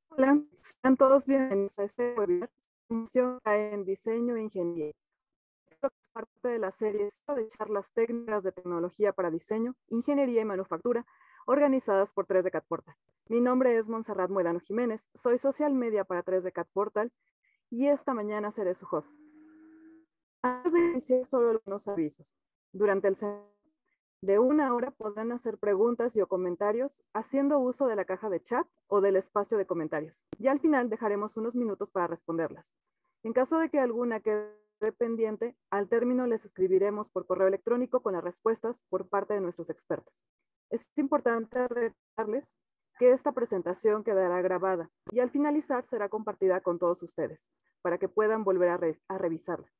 Hola, sean todos bienvenidos a este webinar en diseño e ingeniería. Esto es parte de la serie de charlas técnicas de tecnología para diseño, ingeniería y manufactura, organizadas por 3D CAD Portal. Mi nombre es Montserrat Muedano Jiménez, soy social media para 3D CAD Portal y esta mañana seré su host. Antes de iniciar, solo algunos avisos. Durante el de 1 hora podrán hacer preguntas y o comentarios haciendo uso de la caja de chat o del espacio de comentarios. Y al final dejaremos unos minutos para responderlas. En caso de que alguna quede pendiente, al término les escribiremos por correo electrónico con las respuestas por parte de nuestros expertos. Es importante recordarles que esta presentación quedará grabada y al finalizar será compartida con todos ustedes para que puedan volver a revisarla.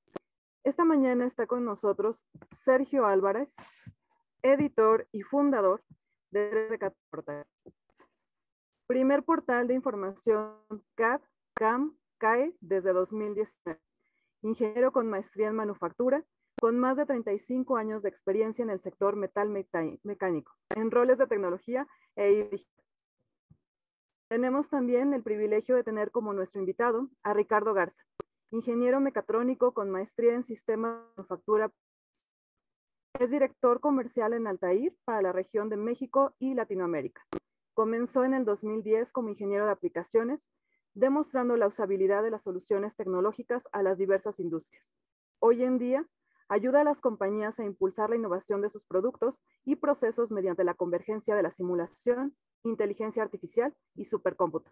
Esta mañana está con nosotros Sergio Álvarez, editor y fundador de 3D CAD Portal. Primer portal de información CAD, CAM, CAE desde 2019. Ingeniero con maestría en manufactura, con más de 35 años de experiencia en el sector metal mecánico, en roles de tecnología e digital. Tenemos también el privilegio de tener como nuestro invitado a Ricardo Garza, ingeniero mecatrónico con maestría en sistemas de manufactura. Es director comercial en Altair para la región de México y Latinoamérica. Comenzó en el 2010 como ingeniero de aplicaciones, demostrando la usabilidad de las soluciones tecnológicas a las diversas industrias. Hoy en día, ayuda a las compañías a impulsar la innovación de sus productos y procesos mediante la convergencia de la simulación, inteligencia artificial y supercómputo.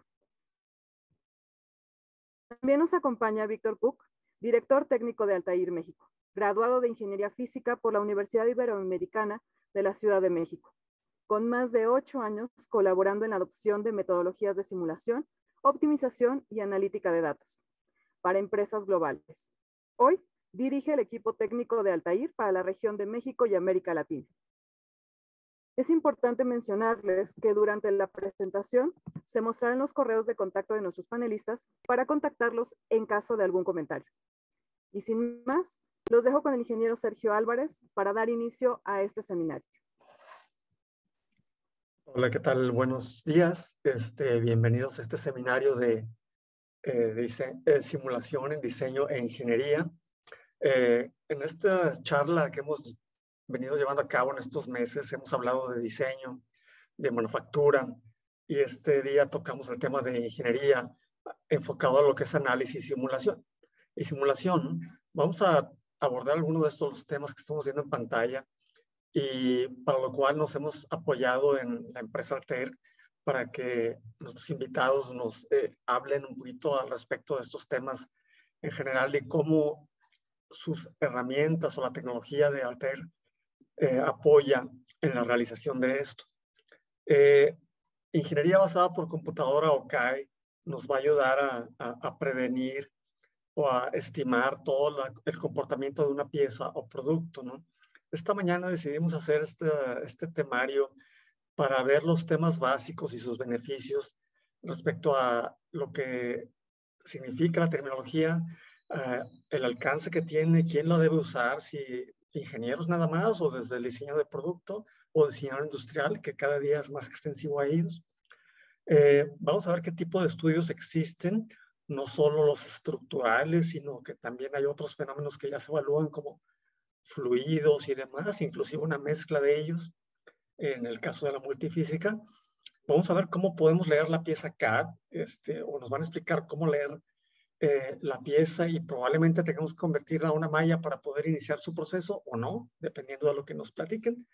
También nos acompaña Víctor Cook, director técnico de Altair México, graduado de Ingeniería Física por la Universidad Iberoamericana de la Ciudad de México, con más de 8 años colaborando en la adopción de metodologías de simulación, optimización y analítica de datos para empresas globales. Hoy dirige el equipo técnico de Altair para la región de México y América Latina. Es importante mencionarles que durante la presentación se mostrarán los correos de contacto de nuestros panelistas para contactarlos en caso de algún comentario. Y sin más, los dejo con el ingeniero Sergio Álvarez para dar inicio a este seminario. Hola, ¿qué tal? Buenos días. Bienvenidos a este seminario de simulación en diseño e ingeniería. En esta charla que hemos venido llevando a cabo en estos meses, hemos hablado de diseño, de manufactura, y este día tocamos el tema de ingeniería enfocado a lo que es análisis y simulación. Y simulación, vamos a abordar algunos de estos temas que estamos viendo en pantalla, y para lo cual nos hemos apoyado en la empresa Altair para que nuestros invitados nos hablen un poquito al respecto de estos temas en general y cómo sus herramientas o la tecnología de Altair apoya en la realización de esto. Ingeniería basada por computadora o CAE nos va a ayudar a prevenir o a estimar todo el comportamiento de una pieza o producto, ¿no? Esta mañana decidimos hacer este temario para ver los temas básicos y sus beneficios respecto a lo que significa la tecnología, el alcance que tiene, quién lo debe usar, si ingenieros nada más o desde el diseño de producto o diseñador industrial, que cada día es más extensivo a ellos. Vamos a ver qué tipo de estudios existen, no solo los estructurales, sino que también hay otros fenómenos que ya se evalúan como fluidos y demás, inclusive una mezcla de ellos. En el caso de la multifísica, vamos a ver cómo podemos leer la pieza CAD, o nos van a explicar cómo leer la pieza y probablemente tengamos que convertirla a una malla para poder iniciar su proceso o no, dependiendo de lo que nos platiquen.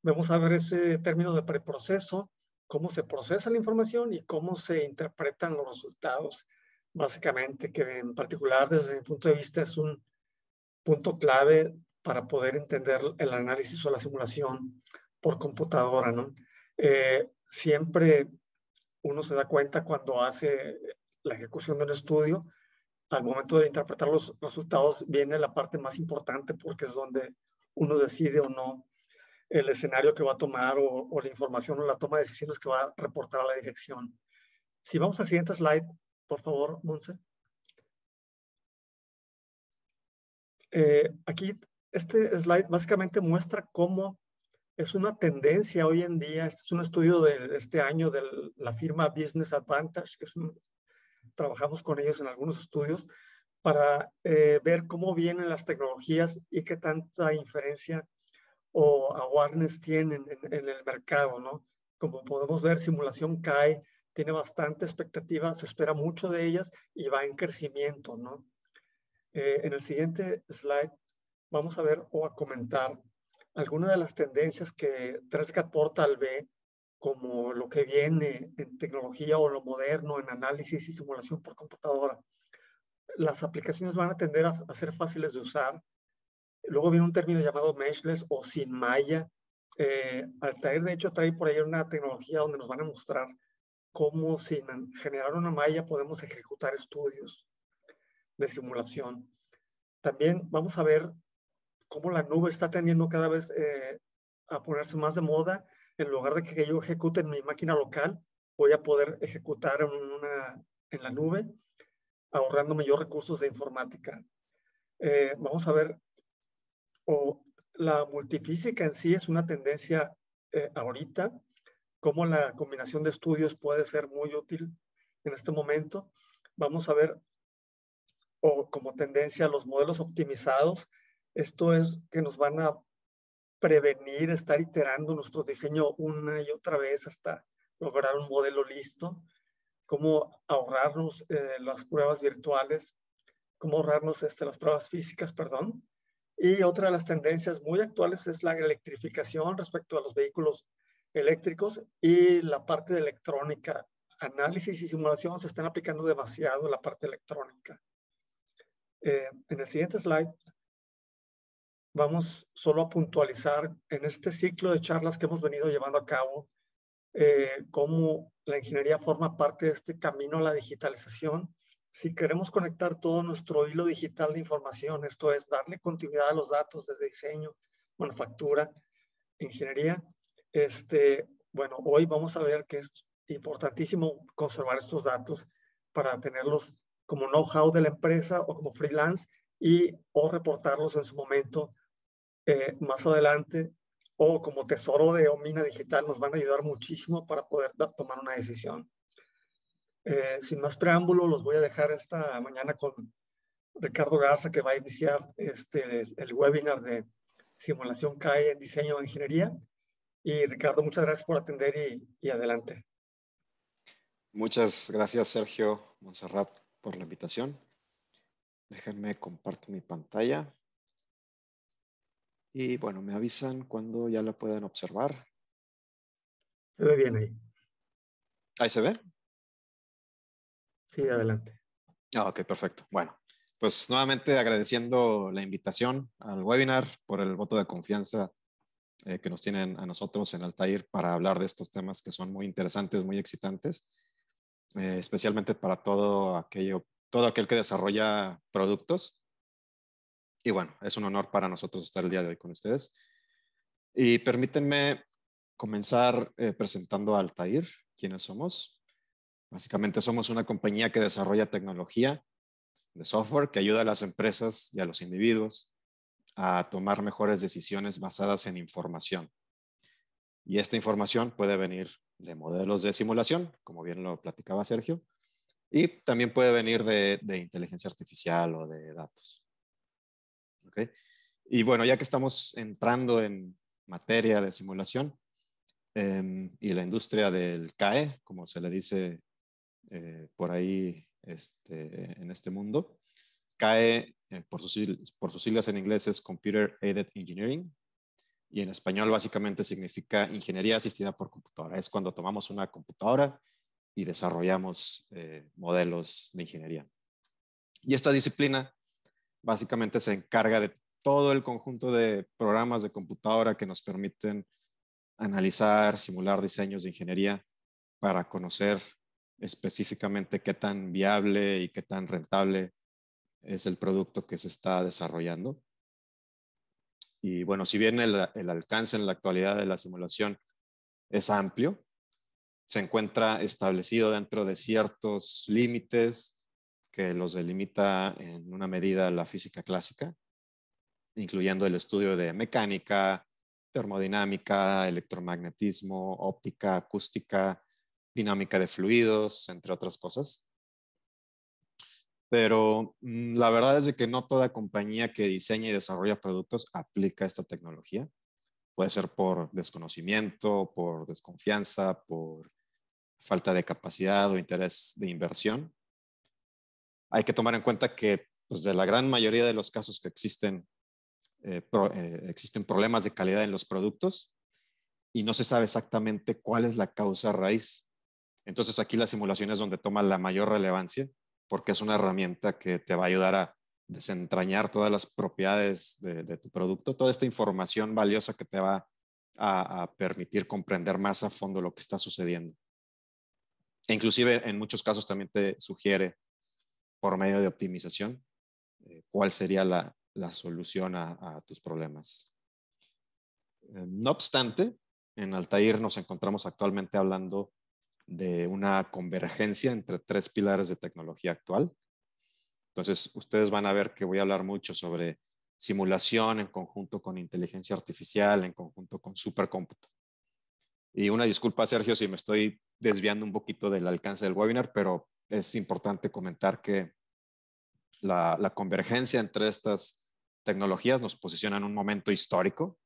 Vamos a ver ese término de preproceso, cómo se procesa la información y cómo se interpretan los resultados, básicamente, que en particular desde mi punto de vista es un punto clave para poder entender el análisis o la simulación por computadora, ¿no? Siempre uno se da cuenta cuando hace la ejecución de un estudio, al momento de interpretar los resultados viene la parte más importante porque es donde uno decide o no el escenario que va a tomar o la información o la toma de decisiones que va a reportar a la dirección. Si vamos al siguiente slide, por favor, Monse. Aquí este slide básicamente muestra cómo es una tendencia hoy en día. Este es un estudio de este año de la firma Business Advantage, trabajamos con ellos en algunos estudios para ver cómo vienen las tecnologías y qué tanta inferencia o awareness tienen en el mercado, ¿no? Como podemos ver, simulación CAE tiene bastante expectativa, se espera mucho de ellas y va en crecimiento, ¿no? En el siguiente slide vamos a ver o a comentar algunas de las tendencias que 3GAT Portal ve como lo que viene en tecnología o lo moderno en análisis y simulación por computadora. Las aplicaciones van a tender a ser fáciles de usar. Luego viene un término llamado meshless o sin malla. Altair, de hecho, trae por ahí una tecnología donde nos van a mostrar cómo sin generar una malla podemos ejecutar estudios de simulación. También vamos a ver cómo la nube está tendiendo cada vez a ponerse más de moda. En lugar de que yo ejecute en mi máquina local, voy a poder ejecutar en la nube, ahorrándome yo recursos de informática. Vamos a ver, la multifísica en sí es una tendencia ahorita, cómo la combinación de estudios puede ser muy útil en este momento. Vamos a ver, como tendencia, los modelos optimizados. Esto es que nos van a prevenir estar iterando nuestro diseño una y otra vez hasta lograr un modelo listo. Cómo ahorrarnos las pruebas virtuales, cómo ahorrarnos las pruebas físicas, perdón. Y otra de las tendencias muy actuales es la electrificación respecto a los vehículos eléctricos y la parte de electrónica. Análisis y simulación se están aplicando demasiado en la parte electrónica. En el siguiente slide vamos solo a puntualizar en este ciclo de charlas que hemos venido llevando a cabo cómo la ingeniería forma parte de este camino a la digitalización. Si queremos conectar todo nuestro hilo digital de información, esto es darle continuidad a los datos desde diseño, manufactura, ingeniería, bueno, hoy vamos a ver que es importantísimo conservar estos datos para tenerlos como know-how de la empresa o como freelance o reportarlos en su momento más adelante o como tesoro de Omina Digital. Nos van a ayudar muchísimo para poder tomar una decisión. Sin más preámbulo, los voy a dejar esta mañana con Ricardo Garza, que va a iniciar el webinar de simulación CAE en diseño de ingeniería. Y Ricardo, muchas gracias por atender y adelante. Muchas gracias, Sergio Monserrat, por la invitación. Déjenme compartir mi pantalla. Y bueno, me avisan cuando ya la puedan observar. Se ve bien ahí. ¿Ahí se ve? Sí, adelante. Ok, perfecto. Bueno, pues nuevamente agradeciendo la invitación al webinar por el voto de confianza que nos tienen a nosotros en Altair para hablar de estos temas que son muy interesantes, muy excitantes, especialmente para todo aquel que desarrolla productos. Y bueno, es un honor para nosotros estar el día de hoy con ustedes. Y permítanme comenzar presentando a Altair, quiénes somos. Básicamente somos una compañía que desarrolla tecnología de software que ayuda a las empresas y a los individuos a tomar mejores decisiones basadas en información. Y esta información puede venir de modelos de simulación, como bien lo platicaba Sergio, y también puede venir de inteligencia artificial o de datos. ¿Okay? Y bueno, ya que estamos entrando en materia de simulación y la industria del CAE, como se le dice por ahí en este mundo, CAE, por sus siglas en inglés, es Computer Aided Engineering, y en español básicamente significa ingeniería asistida por computadora. Es cuando tomamos una computadora y desarrollamos modelos de ingeniería. Y esta disciplina básicamente se encarga de todo el conjunto de programas de computadora que nos permiten analizar, simular diseños de ingeniería para conocer específicamente qué tan viable y qué tan rentable es el producto que se está desarrollando. Y bueno, si bien el alcance en la actualidad de la simulación es amplio, se encuentra establecido dentro de ciertos límites que los delimita en una medida la física clásica, incluyendo el estudio de mecánica, termodinámica, electromagnetismo, óptica, acústica, dinámica de fluidos, entre otras cosas. Pero la verdad es de que no toda compañía que diseña y desarrolla productos aplica esta tecnología. Puede ser por desconocimiento, por desconfianza, por falta de capacidad o interés de inversión. Hay que tomar en cuenta que pues, de la gran mayoría de los casos que existen problemas de calidad en los productos y no se sabe exactamente cuál es la causa raíz. Entonces aquí la simulación es donde toma la mayor relevancia porque es una herramienta que te va a ayudar a desentrañar todas las propiedades de tu producto, toda esta información valiosa que te va a permitir comprender más a fondo lo que está sucediendo. E inclusive en muchos casos también te sugiere por medio de optimización cuál sería la solución a tus problemas. No obstante, en Altair nos encontramos actualmente hablando de una convergencia entre 3 pilares de tecnología actual. Entonces, ustedes van a ver que voy a hablar mucho sobre simulación en conjunto con inteligencia artificial, en conjunto con supercómputo. Y una disculpa, Sergio, si me estoy desviando un poquito del alcance del webinar, pero es importante comentar que la convergencia entre estas tecnologías nos posiciona en un momento histórico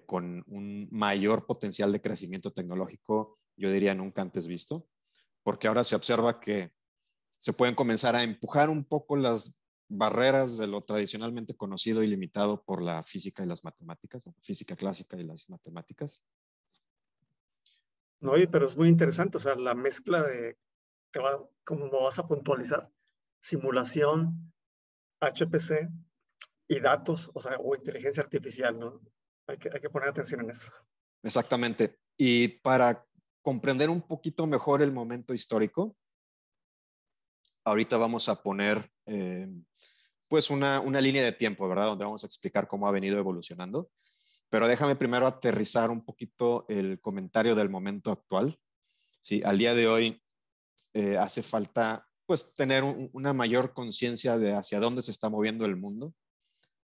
con un mayor potencial de crecimiento tecnológico, yo diría nunca antes visto, porque ahora se observa que se pueden comenzar a empujar un poco las barreras de lo tradicionalmente conocido y limitado por la física y las matemáticas, o física clásica y las matemáticas. No, pero es muy interesante, o sea, la mezcla de, como lo vas a puntualizar, simulación, HPC y datos, o sea, o inteligencia artificial, ¿no? Hay que poner atención en eso. Exactamente. Y para comprender un poquito mejor el momento histórico, ahorita vamos a poner pues una línea de tiempo, ¿verdad? Donde vamos a explicar cómo ha venido evolucionando. Pero déjame primero aterrizar un poquito el comentario del momento actual. Sí, al día de hoy hace falta pues tener una mayor conciencia de hacia dónde se está moviendo el mundo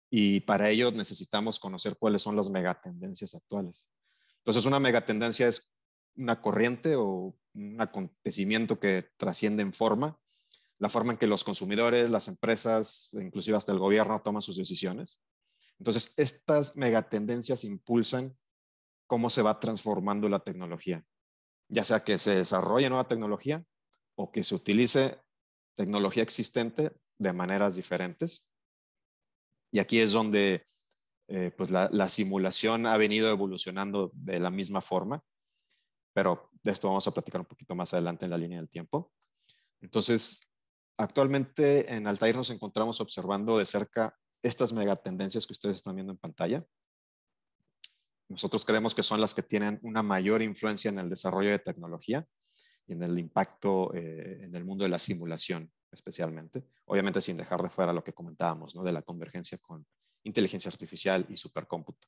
y para ello necesitamos conocer cuáles son las megatendencias actuales. Entonces, una megatendencia es una corriente o un acontecimiento que trasciende en forma, la forma en que los consumidores, las empresas, inclusive hasta el gobierno toman sus decisiones. Entonces, estas megatendencias impulsan cómo se va transformando la tecnología, ya sea que se desarrolle nueva tecnología o que se utilice tecnología existente de maneras diferentes. Y aquí es donde pues la simulación ha venido evolucionando de la misma forma, pero de esto vamos a platicar un poquito más adelante en la línea del tiempo. Entonces, actualmente en Altair nos encontramos observando de cerca estas megatendencias que ustedes están viendo en pantalla. Nosotros creemos que son las que tienen una mayor influencia en el desarrollo de tecnología y en el impacto en el mundo de la simulación, especialmente. Obviamente sin dejar de fuera lo que comentábamos, ¿no? De la convergencia con inteligencia artificial y supercómputo.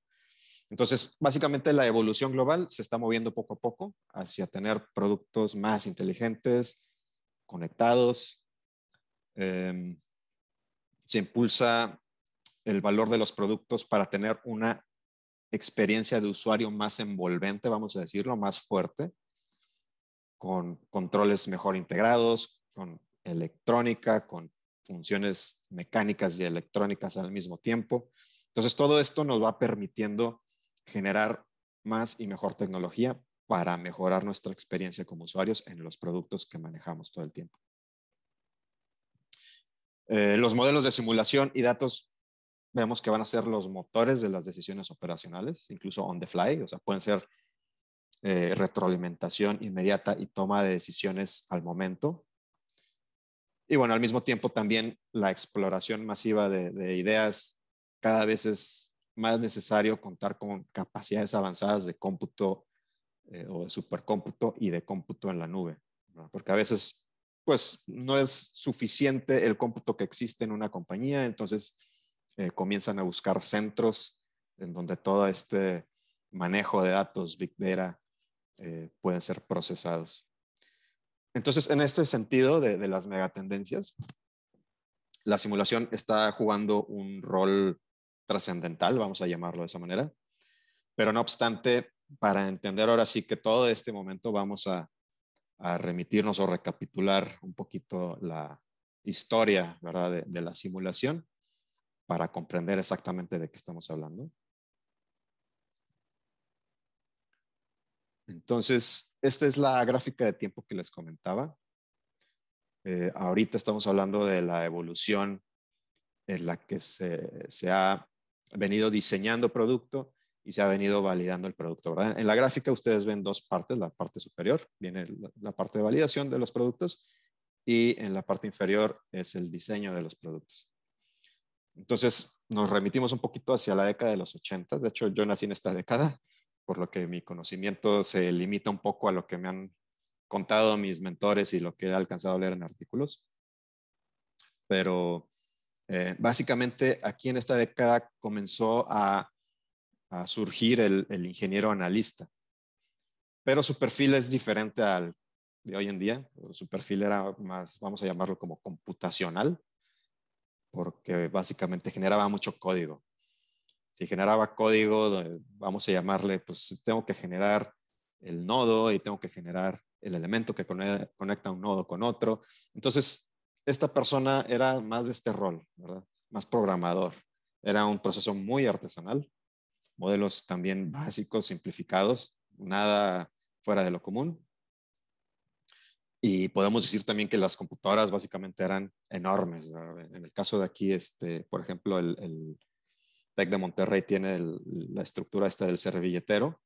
Entonces, básicamente la evolución global se está moviendo poco a poco hacia tener productos más inteligentes, conectados. Se impulsa el valor de los productos para tener una experiencia de usuario más envolvente, vamos a decirlo, más fuerte, con controles mejor integrados, con electrónica, con funciones mecánicas y electrónicas al mismo tiempo. Entonces, todo esto nos va permitiendo generar más y mejor tecnología para mejorar nuestra experiencia como usuarios en los productos que manejamos todo el tiempo. Los modelos de simulación y datos vemos que van a ser los motores de las decisiones operacionales, incluso on the fly, o sea, pueden ser retroalimentación inmediata y toma de decisiones al momento. Y bueno, al mismo tiempo también la exploración masiva de ideas, cada vez es más necesario contar con capacidades avanzadas de cómputo o de supercómputo y de cómputo en la nube, ¿no? Porque a veces pues no es suficiente el cómputo que existe en una compañía, entonces comienzan a buscar centros en donde todo este manejo de datos, Big Data, pueden ser procesados. Entonces, en este sentido de las megatendencias, la simulación está jugando un rol trascendental, vamos a llamarlo de esa manera, Pero no obstante, para entender ahora sí que todo este momento vamos a remitirnos o recapitular un poquito la historia, ¿verdad? de la simulación para comprender exactamente de qué estamos hablando. Entonces, esta es la gráfica de tiempo que les comentaba. Ahorita estamos hablando de la evolución en la que se ha venido diseñando producto y se ha venido validando el producto, ¿verdad? En la gráfica ustedes ven dos partes. La parte superior viene la parte de validación de los productos y en la parte inferior es el diseño de los productos. Entonces, nos remitimos un poquito hacia la década de los 80. De hecho, yo nací en esta década, por lo que mi conocimiento se limita un poco a lo que me han contado mis mentores y lo que he alcanzado a leer en artículos. Pero básicamente aquí en esta década comenzó a surgir el ingeniero analista. Pero su perfil es diferente al de hoy en día. Su perfil era más, vamos a llamarlo como computacional, porque básicamente generaba mucho código. Si generaba código, vamos a llamarle, pues tengo que generar el nodo y tengo que generar el elemento que conecta un nodo con otro. Entonces, esta persona era más de este rol, ¿verdad? Más programador. Era un proceso muy artesanal, modelos también básicos, simplificados, nada fuera de lo común. Y podemos decir también que las computadoras básicamente eran enormes, ¿verdad? En el caso de aquí, por ejemplo, el TEC de Monterrey tiene la estructura esta del servilletero.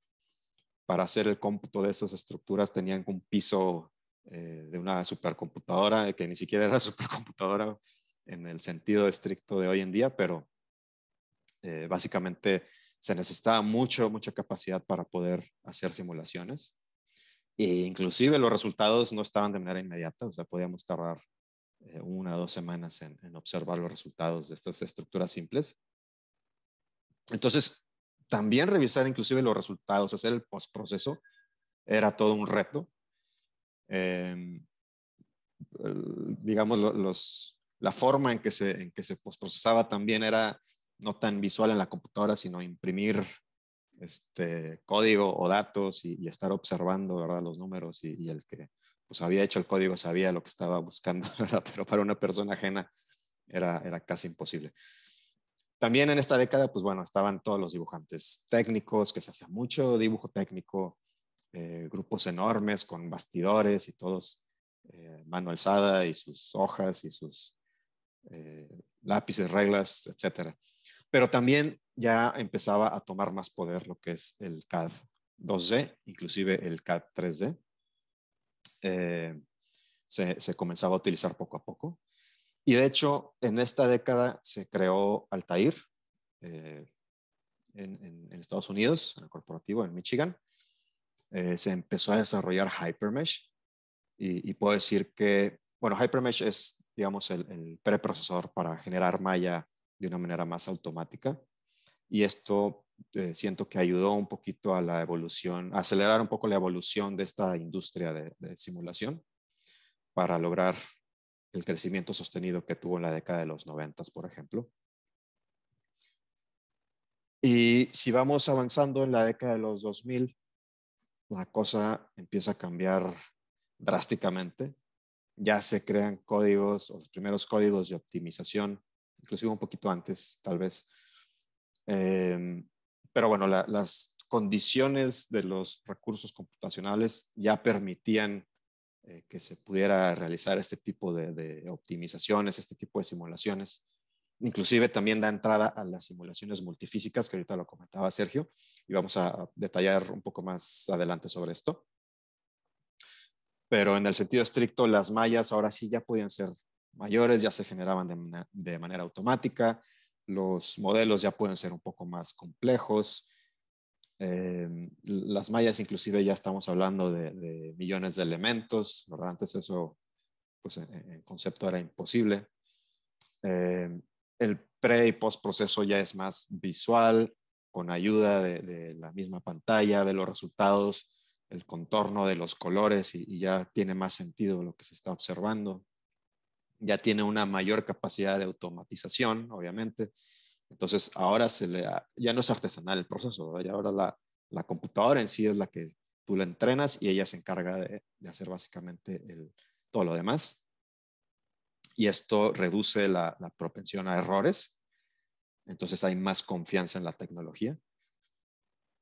Para hacer el cómputo de esas estructuras tenían un piso de una supercomputadora, que ni siquiera era supercomputadora en el sentido estricto de hoy en día, pero básicamente se necesitaba mucha capacidad para poder hacer simulaciones. E inclusive los resultados no estaban de manera inmediata, o sea, podíamos tardar 1 o 2 semanas en observar los resultados de estas estructuras simples. Entonces, también revisar inclusive los resultados, hacer el postproceso, era todo un reto. Digamos, la forma en que se postprocesaba también era no tan visual en la computadora, sino imprimir código o datos y estar observando, ¿verdad? Los números y el que pues, había hecho el código sabía lo que estaba buscando, ¿verdad? Pero para una persona ajena era casi imposible. También en esta década, pues bueno, estaban todos los dibujantes técnicos, que se hacía mucho dibujo técnico, grupos enormes con bastidores y todos mano alzada y sus hojas y sus lápices, reglas, etcétera. Pero también ya empezaba a tomar más poder lo que es el CAD 2D, inclusive el CAD 3D. Se comenzaba a utilizar poco a poco. Y de hecho, en esta década se creó Altair en Estados Unidos, en el corporativo, en Michigan. Se empezó a desarrollar HyperMesh. Y puedo decir que, bueno, HyperMesh es, digamos, el preprocesador para generar malla de una manera más automática. Y esto siento que ayudó un poquito a la evolución, a acelerar un poco la evolución de esta industria de simulación para lograr el crecimiento sostenido que tuvo en la década de los 90, por ejemplo. Y si vamos avanzando en la década de los 2000, la cosa empieza a cambiar drásticamente. Ya se crean códigos o los primeros códigos de optimización, inclusive un poquito antes, tal vez. Pero bueno, las condiciones de los recursos computacionales ya permitían que se pudiera realizar este tipo de optimizaciones, este tipo de simulaciones. Inclusive también da entrada a las simulaciones multifísicas, que ahorita lo comentaba Sergio, y vamos a detallar un poco más adelante sobre esto. Pero en el sentido estricto, las mallas ahora sí ya podían ser mayores, ya se generaban de manera automática, los modelos ya pueden ser un poco más complejos. Las mallas inclusive ya estamos hablando de millones de elementos, ¿verdad? Antes eso, pues en concepto era imposible. El pre y post proceso ya es más visual, con ayuda de la misma pantalla, de los resultados, el contorno de los colores y ya tiene más sentido lo que se está observando. Ya tiene una mayor capacidad de automatización, obviamente. Entonces, ahora ya no es artesanal el proceso, ¿verdad? Ya ahora la computadora en sí es la que tú la entrenas y ella se encarga de hacer básicamente todo lo demás. Y esto reduce la propensión a errores. Entonces, hay más confianza en la tecnología.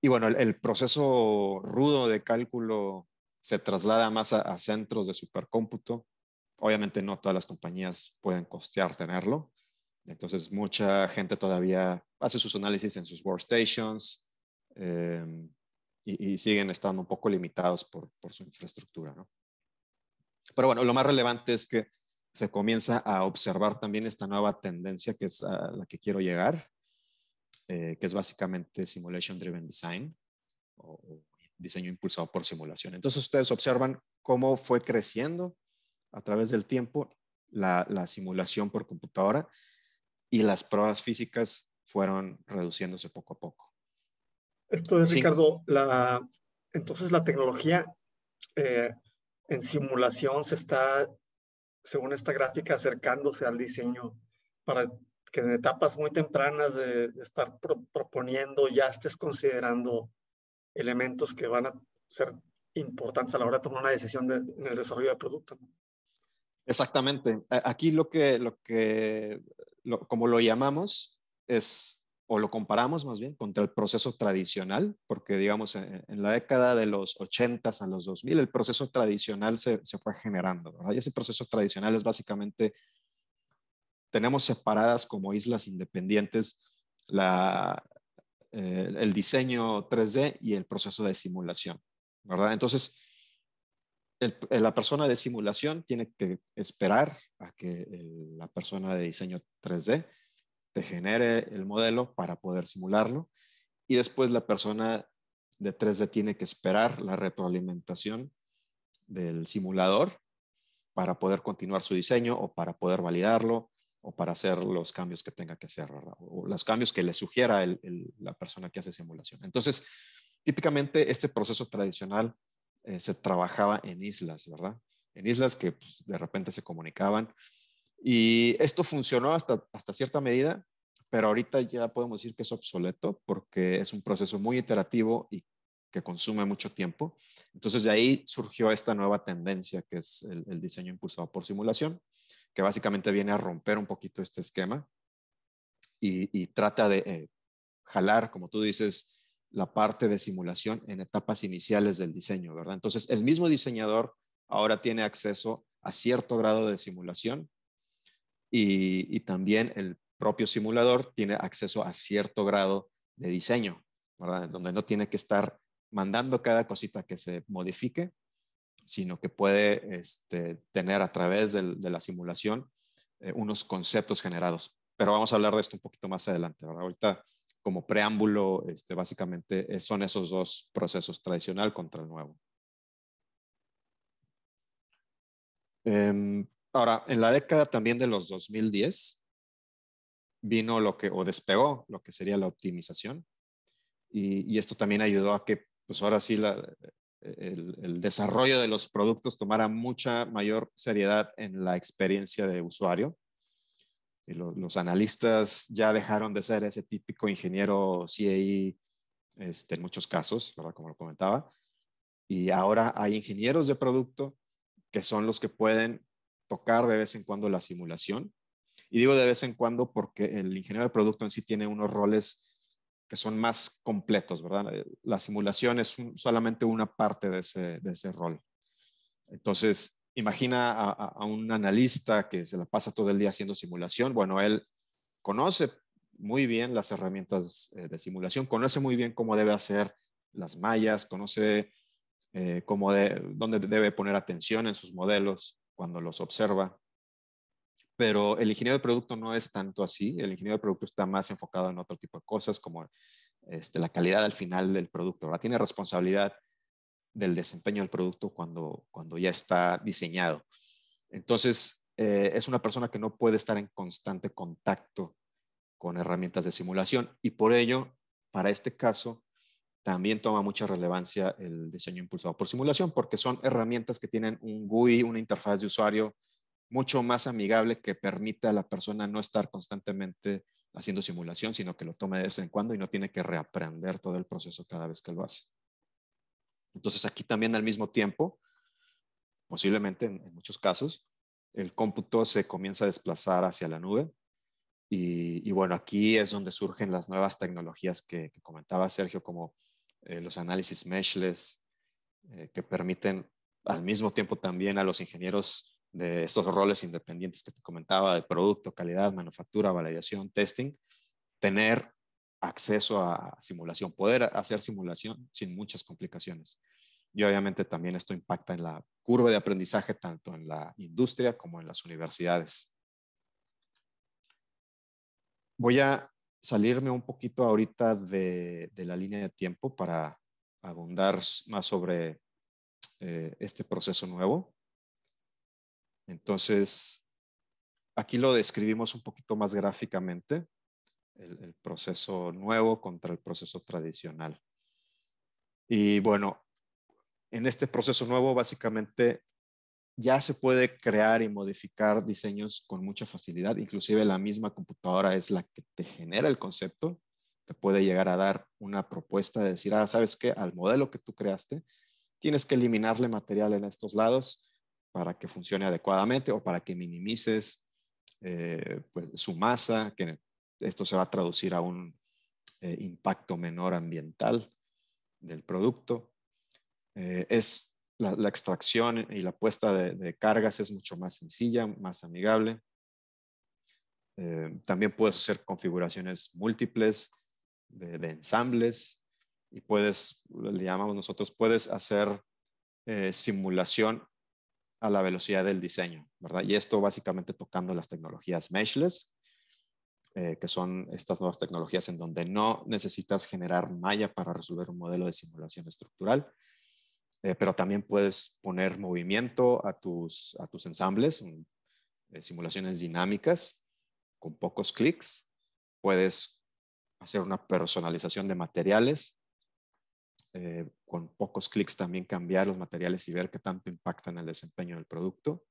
Y bueno, el proceso rudo de cálculo se traslada más a centros de supercómputo. Obviamente no todas las compañías pueden costear tenerlo. Entonces mucha gente todavía hace sus análisis en sus workstations y siguen estando un poco limitados por su infraestructura, ¿no? Pero bueno, lo más relevante es que se comienza a observar también esta nueva tendencia que es a la que quiero llegar, que es básicamente Simulation Driven Design o diseño impulsado por simulación. Entonces ustedes observan cómo fue creciendo a través del tiempo la simulación por computadora y las pruebas físicas fueron reduciéndose poco a poco. Esto es, Sí. Ricardo, entonces la tecnología en simulación se está, según esta gráfica, acercándose al diseño para que en etapas muy tempranas de estar proponiendo ya estés considerando elementos que van a ser importantes a la hora de tomar una decisión en el desarrollo del producto. Exactamente. Aquí como lo llamamos, o lo comparamos más bien contra el proceso tradicional, porque digamos en la década de los 80s a los 2000, el proceso tradicional se fue generando, ¿verdad? Y ese proceso tradicional es básicamente, tenemos separadas como islas independientes el diseño 3D y el proceso de simulación, ¿verdad? Entonces, la persona de simulación tiene que esperar a que la persona de diseño 3D te genere el modelo para poder simularlo y después la persona de 3D tiene que esperar la retroalimentación del simulador para poder continuar su diseño o para poder validarlo o para hacer los cambios que tenga que hacer, ¿verdad? O los cambios que le sugiera la persona que hace simulación. Entonces, típicamente este proceso tradicional se trabajaba en islas, ¿verdad? En islas que pues, de repente se comunicaban. Y esto funcionó hasta cierta medida, pero ahorita ya podemos decir que es obsoleto porque es un proceso muy iterativo y que consume mucho tiempo. Entonces de ahí surgió esta nueva tendencia que es el diseño impulsado por simulación, que básicamente viene a romper un poquito este esquema y trata de jalar, como tú dices, la parte de simulación en etapas iniciales del diseño, ¿verdad? Entonces, el mismo diseñador ahora tiene acceso a cierto grado de simulación y también el propio simulador tiene acceso a cierto grado de diseño, ¿verdad? Donde no tiene que estar mandando cada cosita que se modifique, sino que puede tener a través de la simulación unos conceptos generados. Pero vamos a hablar de esto un poquito más adelante, ¿verdad? Ahorita, como preámbulo, básicamente son esos dos procesos, tradicional contra el nuevo. Ahora, en la década también de los 2010, vino o despegó lo que sería la optimización. Y esto también ayudó a que, pues ahora sí, el desarrollo de los productos tomara mucha mayor seriedad en la experiencia de usuario. Y los analistas ya dejaron de ser ese típico ingeniero CAE en muchos casos, ¿verdad? Como lo comentaba. Y ahora hay ingenieros de producto que son los que pueden tocar de vez en cuando la simulación. Y digo de vez en cuando porque el ingeniero de producto en sí tiene unos roles que son más completos, ¿verdad? La simulación es solamente una parte de ese rol. Entonces, imagina a un analista que se la pasa todo el día haciendo simulación. Bueno, él conoce muy bien las herramientas de simulación, conoce muy bien cómo debe hacer las mallas, conoce dónde debe poner atención en sus modelos cuando los observa. Pero el ingeniero de producto no es tanto así. El ingeniero de producto está más enfocado en otro tipo de cosas, como la calidad al final del producto, ¿verdad? Tiene responsabilidad del desempeño del producto cuando ya está diseñado. Entonces, es una persona que no puede estar en constante contacto con herramientas de simulación y por ello, para este caso, también toma mucha relevancia el diseño impulsado por simulación porque son herramientas que tienen un GUI, una interfaz de usuario mucho más amigable que permite a la persona no estar constantemente haciendo simulación, sino que lo toma de vez en cuando y no tiene que reaprender todo el proceso cada vez que lo hace. Entonces aquí también al mismo tiempo, posiblemente en muchos casos, el cómputo se comienza a desplazar hacia la nube. Y bueno, aquí es donde surgen las nuevas tecnologías que comentaba Sergio, como los análisis meshless, que permiten al mismo tiempo también a los ingenieros de estos roles independientes que te comentaba, de producto, calidad, manufactura, validación, testing, tener acceso a simulación, poder hacer simulación sin muchas complicaciones. Y obviamente también esto impacta en la curva de aprendizaje, tanto en la industria como en las universidades. Voy a salirme un poquito ahorita de la línea de tiempo para abundar más sobre este proceso nuevo. Entonces, aquí lo describimos un poquito más gráficamente, el proceso nuevo contra el proceso tradicional. Y bueno, en este proceso nuevo básicamente ya se puede crear y modificar diseños con mucha facilidad. Inclusive la misma computadora es la que te genera el concepto. Te puede llegar a dar una propuesta de decir, ¿sabes qué? Al modelo que tú creaste, tienes que eliminarle material en estos lados para que funcione adecuadamente o para que minimices pues, su masa, que esto se va a traducir a un impacto menor ambiental del producto. La extracción y la puesta de cargas es mucho más sencilla, más amigable. También puedes hacer configuraciones múltiples de ensambles y le llamamos nosotros, puedes hacer simulación a la velocidad del diseño, ¿verdad? Y esto básicamente tocando las tecnologías meshless, que son estas nuevas tecnologías en donde no necesitas generar malla para resolver un modelo de simulación estructural, pero también puedes poner movimiento a tus ensambles, simulaciones dinámicas con pocos clics. Puedes hacer una personalización de materiales. Con pocos clics también cambiar los materiales y ver qué tanto impactan el desempeño del producto.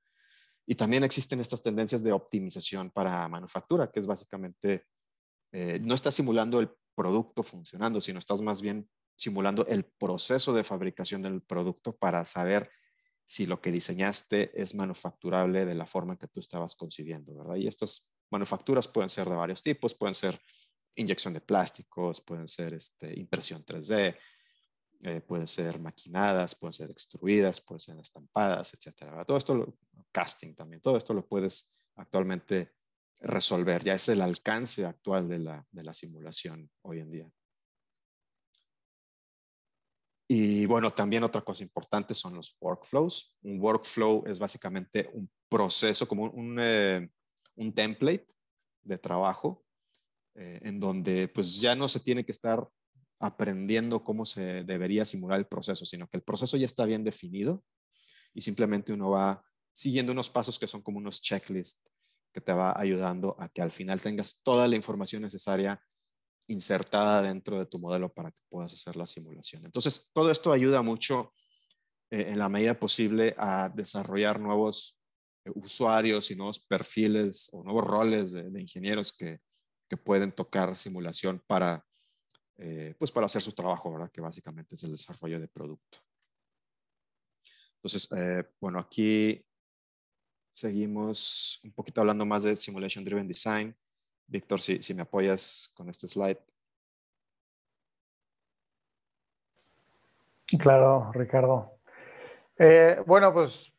Y también existen estas tendencias de optimización para manufactura, que es básicamente, no estás simulando el producto funcionando, sino estás más bien simulando el proceso de fabricación del producto para saber si lo que diseñaste es manufacturable de la forma que tú estabas concibiendo, ¿verdad? Y estas manufacturas pueden ser de varios tipos, pueden ser inyección de plásticos, pueden ser impresión 3D, pueden ser maquinadas, pueden ser extruidas, pueden ser estampadas, etcétera. Todo esto, casting también, todo esto lo puedes actualmente resolver. Ya es el alcance actual de la simulación hoy en día. Y bueno, también otra cosa importante son los workflows. Un workflow es básicamente un proceso, como un template de trabajo, en donde pues ya no se tiene que estar aprendiendo cómo se debería simular el proceso, sino que el proceso ya está bien definido y simplemente uno va siguiendo unos pasos que son como unos checklists que te va ayudando a que al final tengas toda la información necesaria insertada dentro de tu modelo para que puedas hacer la simulación. Entonces, todo esto ayuda mucho en la medida posible a desarrollar nuevos usuarios y nuevos perfiles o nuevos roles de ingenieros que pueden tocar simulación para pues para hacer su trabajo, ¿verdad? Que básicamente es el desarrollo de producto. Entonces, bueno, aquí seguimos un poquito hablando más de Simulation Driven Design. Víctor, si me apoyas con este slide. Claro, Ricardo. Bueno, pues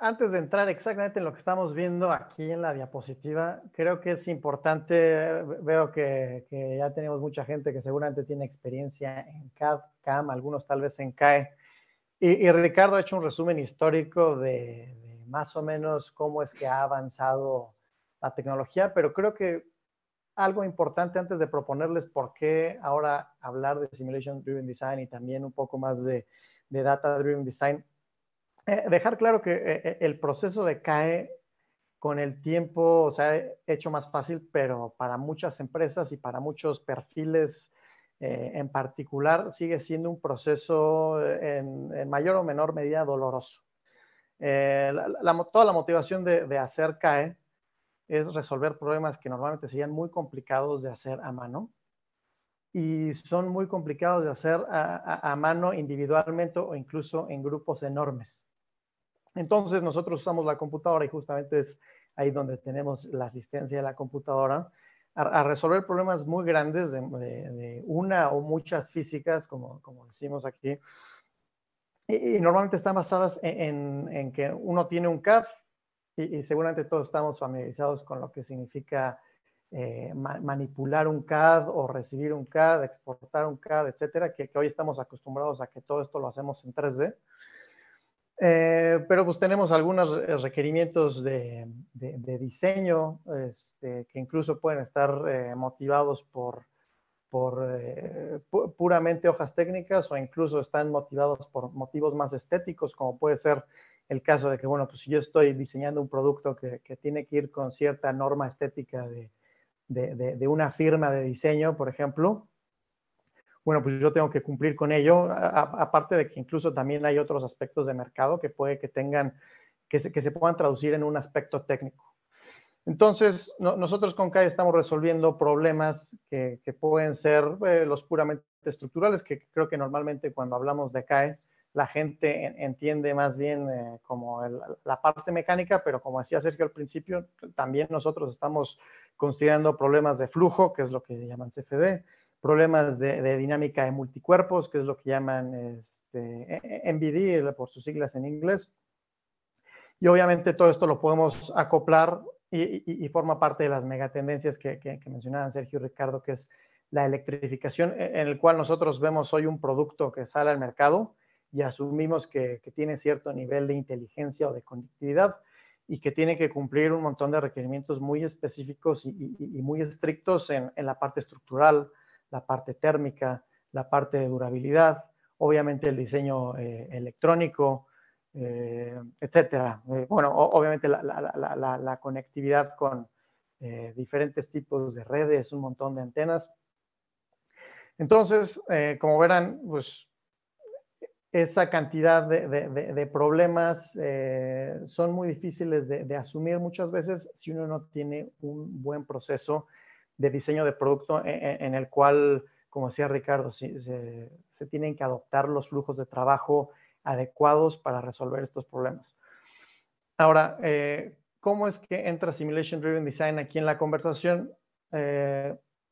antes de entrar exactamente en lo que estamos viendo aquí en la diapositiva, creo que es importante, veo que ya tenemos mucha gente que seguramente tiene experiencia en CAD, CAM, algunos tal vez en CAE, y Ricardo ha hecho un resumen histórico de más o menos cómo es que ha avanzado la tecnología, pero creo que algo importante antes de proponerles por qué ahora hablar de Simulation Driven Design y también un poco más de Data Driven Design, dejar claro que el proceso de CAE con el tiempo se ha hecho más fácil, pero para muchas empresas y para muchos perfiles en particular sigue siendo un proceso en mayor o menor medida doloroso. Toda la motivación de hacer CAE es resolver problemas que normalmente serían muy complicados de hacer a mano y son muy complicados de hacer a mano individualmente o incluso en grupos enormes. Entonces nosotros usamos la computadora y justamente es ahí donde tenemos la asistencia de la computadora a resolver problemas muy grandes de una o muchas físicas, como decimos aquí. Y normalmente están basadas en que uno tiene un CAD y seguramente todos estamos familiarizados con lo que significa manipular un CAD o recibir un CAD, exportar un CAD, etcétera, que hoy estamos acostumbrados a que todo esto lo hacemos en 3D. Pero pues tenemos algunos requerimientos de diseño que incluso pueden estar motivados por puramente hojas técnicas o incluso están motivados por motivos más estéticos, como puede ser el caso de que, bueno, pues si yo estoy diseñando un producto que tiene que ir con cierta norma estética de una firma de diseño, por ejemplo, bueno, pues yo tengo que cumplir con ello, aparte de que incluso también hay otros aspectos de mercado que puede que tengan, que se puedan traducir en un aspecto técnico. Entonces, nosotros con CAE estamos resolviendo problemas que pueden ser los puramente estructurales, que creo que normalmente cuando hablamos de CAE, la gente entiende más bien como la parte mecánica, pero como decía Sergio al principio, también nosotros estamos considerando problemas de flujo, que es lo que llaman CFD, problemas de dinámica de multicuerpos, que es lo que llaman MVD, por sus siglas en inglés. Y obviamente todo esto lo podemos acoplar y forma parte de las megatendencias que mencionaban Sergio y Ricardo, que es la electrificación, en el cual nosotros vemos hoy un producto que sale al mercado y asumimos que tiene cierto nivel de inteligencia o de conectividad y que tiene que cumplir un montón de requerimientos muy específicos y muy estrictos en la parte estructural, la parte térmica, la parte de durabilidad, obviamente el diseño electrónico, etcétera. Bueno, obviamente la conectividad con diferentes tipos de redes, un montón de antenas. Entonces, como verán, pues esa cantidad de problemas son muy difíciles de asumir muchas veces si uno no tiene un buen proceso de diseño de producto en el cual, como decía Ricardo, se tienen que adoptar los flujos de trabajo adecuados para resolver estos problemas. Ahora, ¿cómo es que entra Simulation Driven Design aquí en la conversación?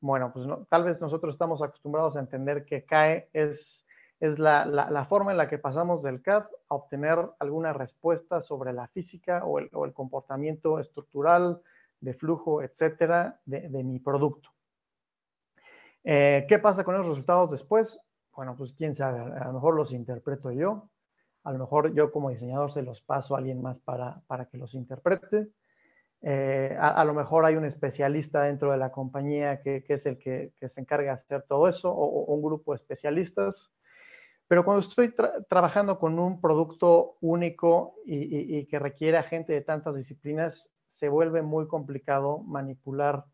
Bueno, pues tal vez nosotros estamos acostumbrados a entender que CAE es la forma en la que pasamos del CAD a obtener alguna respuesta sobre la física o el comportamiento estructural, de flujo, etcétera, de mi producto. ¿Qué pasa con los resultados después? Bueno, pues quién sabe, a lo mejor los interpreto yo, a lo mejor yo como diseñador se los paso a alguien más para que los interprete. A lo mejor hay un especialista dentro de la compañía que es el que se encarga de hacer todo eso, o un grupo de especialistas. Pero cuando estoy trabajando con un producto único y que requiere a gente de tantas disciplinas, se vuelve muy complicado manipular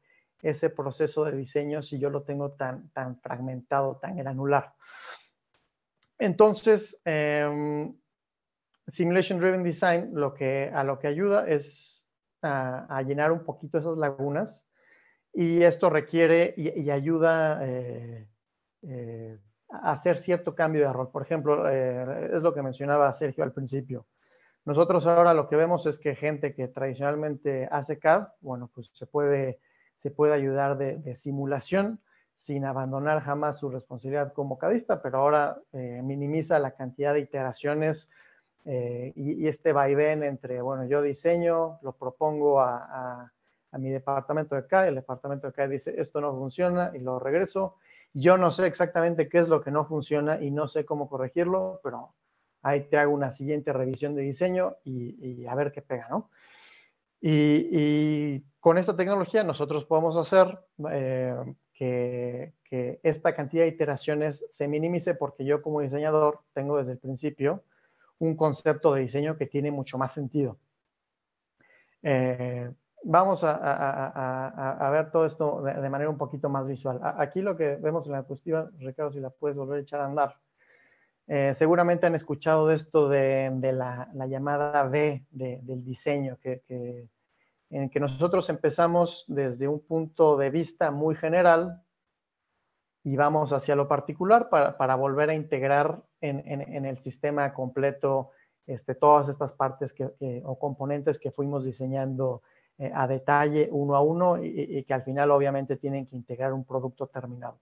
ese proceso de diseño si yo lo tengo tan fragmentado, tan granular. Entonces, Simulation Driven Design a lo que ayuda es a llenar un poquito esas lagunas, y esto requiere y ayuda a hacer cierto cambio de rol. Por ejemplo, es lo que mencionaba Sergio al principio. Nosotros ahora lo que vemos es que gente que tradicionalmente hace CAD, bueno, pues se puede ayudar de simulación sin abandonar jamás su responsabilidad como CADista, pero ahora minimiza la cantidad de iteraciones y este vaivén entre, bueno, yo diseño, lo propongo a mi departamento de CAD, el departamento de CAD dice, esto no funciona, y lo regreso. Yo no sé exactamente qué es lo que no funciona y no sé cómo corregirlo, pero ahí te hago una siguiente revisión de diseño y a ver qué pega, ¿no? Y con esta tecnología nosotros podemos hacer que esta cantidad de iteraciones se minimice, porque yo como diseñador tengo desde el principio un concepto de diseño que tiene mucho más sentido. Vamos a ver todo esto de manera un poquito más visual. Aquí lo que vemos en la diapositiva, Ricardo, si la puedes volver a echar a andar. Seguramente han escuchado de esto de la llamada V del diseño, que en que nosotros empezamos desde un punto de vista muy general y vamos hacia lo particular para volver a integrar en el sistema completo todas estas partes o componentes que fuimos diseñando a detalle, uno a uno, y que al final obviamente tienen que integrar un producto terminado.